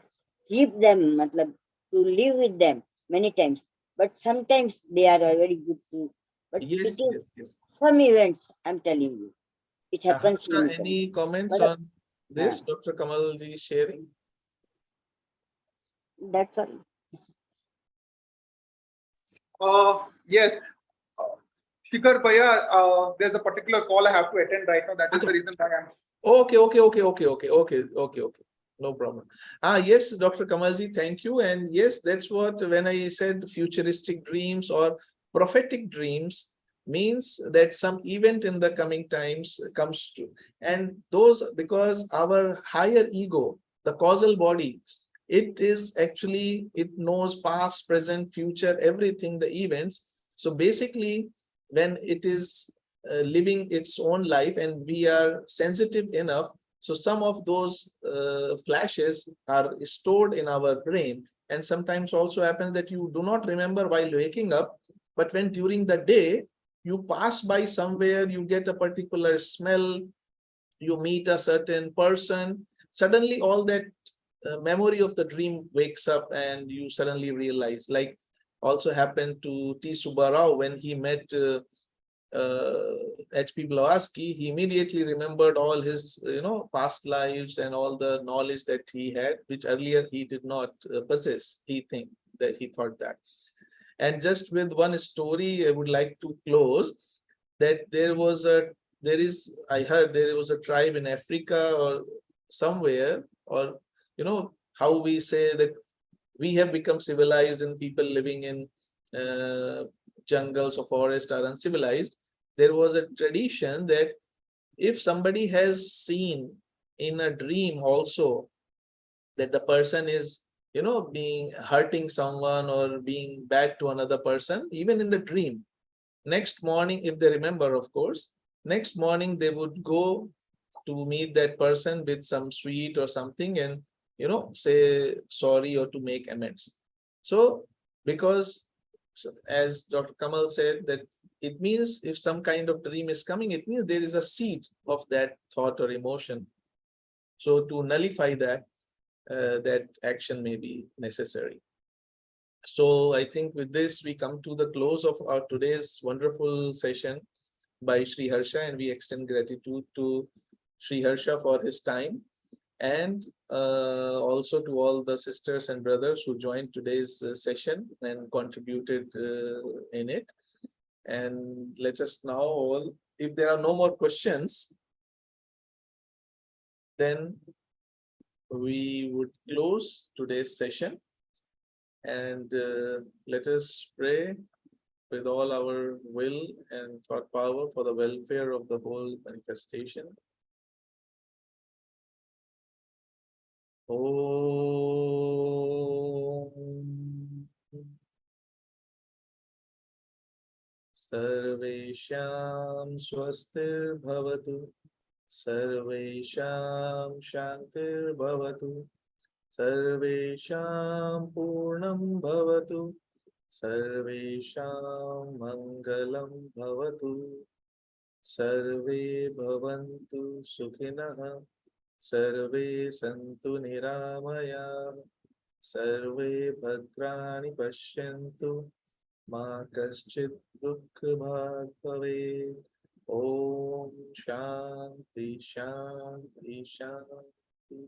keep them, matlab, to live with them many times. But sometimes they are very good too. But it Yes, is yes, yes. some events, I'm telling you. It happens Harsha, many times. any comments But on uh, this, Dr. Kamalji sharing? that's all. Yes, uh, Shikhar Bhaiya, there's a particular call I have to attend right now. That is the reason why I'm. Okay. No problem. Yes, Dr. Kamalji, thank you. And yes, that's what, when I said futuristic dreams or prophetic dreams, means that some event in the coming times comes to. And those, because our higher ego, the causal body, it is actually, it knows past, present, future, everything, the events. So basically, when it is living its own life and we are sensitive enough, so some of those flashes are stored in our brain. And sometimes also happens that you do not remember while waking up, but when during the day you pass by somewhere, you get a particular smell, you meet a certain person, suddenly all that memory of the dream wakes up and you suddenly realize. Like also happened to T. Subbarao when he met H.P. Blavatsky. He immediately remembered all his past lives and all the knowledge that he had, which earlier he did not possess. He thought that. And just with one story, I would like to close, that I heard there was a tribe in Africa or somewhere, or how we say that we have become civilized and people living in jungles or forests are uncivilized. There was a tradition that if somebody has seen in a dream also that the person is being hurting someone or being bad to another person, even in the dream, next morning, if they remember, of course, next morning they would go to meet that person with some sweet or something and say sorry or to make amends. So because as Dr. Kamal said, that it means if some kind of dream is coming, it means there is a seed of that thought or emotion. So to nullify that, that action may be necessary. So I think with this, we come to the close of our today's wonderful session by Sriharsha, and we extend gratitude to Sriharsha for his time. And also to all the sisters and brothers who joined today's session and contributed in it. And let us now all, if there are no more questions, then we would close today's session. And let us pray with all our will and thought power for the welfare of the whole manifestation. Om Sarvesham Swastir Bhavatu Sarvesham Shantir Bhavatu Sarvesham Purnam Bhavatu Sarvesham Mangalam Bhavatu Sarve Bhavantu Sukhinah Sarve Santu Niramaya Sarve Bhadrani Pashyantu Ma Kaschid Dukha Bhag Bhavet. Om Shanti Shanti Shanti.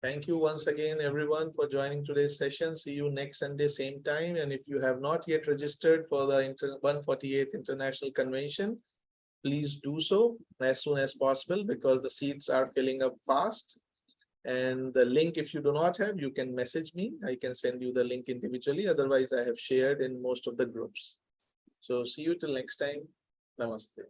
Thank you once again, everyone, for joining today's session. See you next Sunday, same time. And if you have not yet registered for the 148th International Convention, please do so as soon as possible because the seats are filling up fast. And the link, if you do not have, you can message me. I can send you the link individually. Otherwise, I have shared in most of the groups. So see you till next time. Namaste.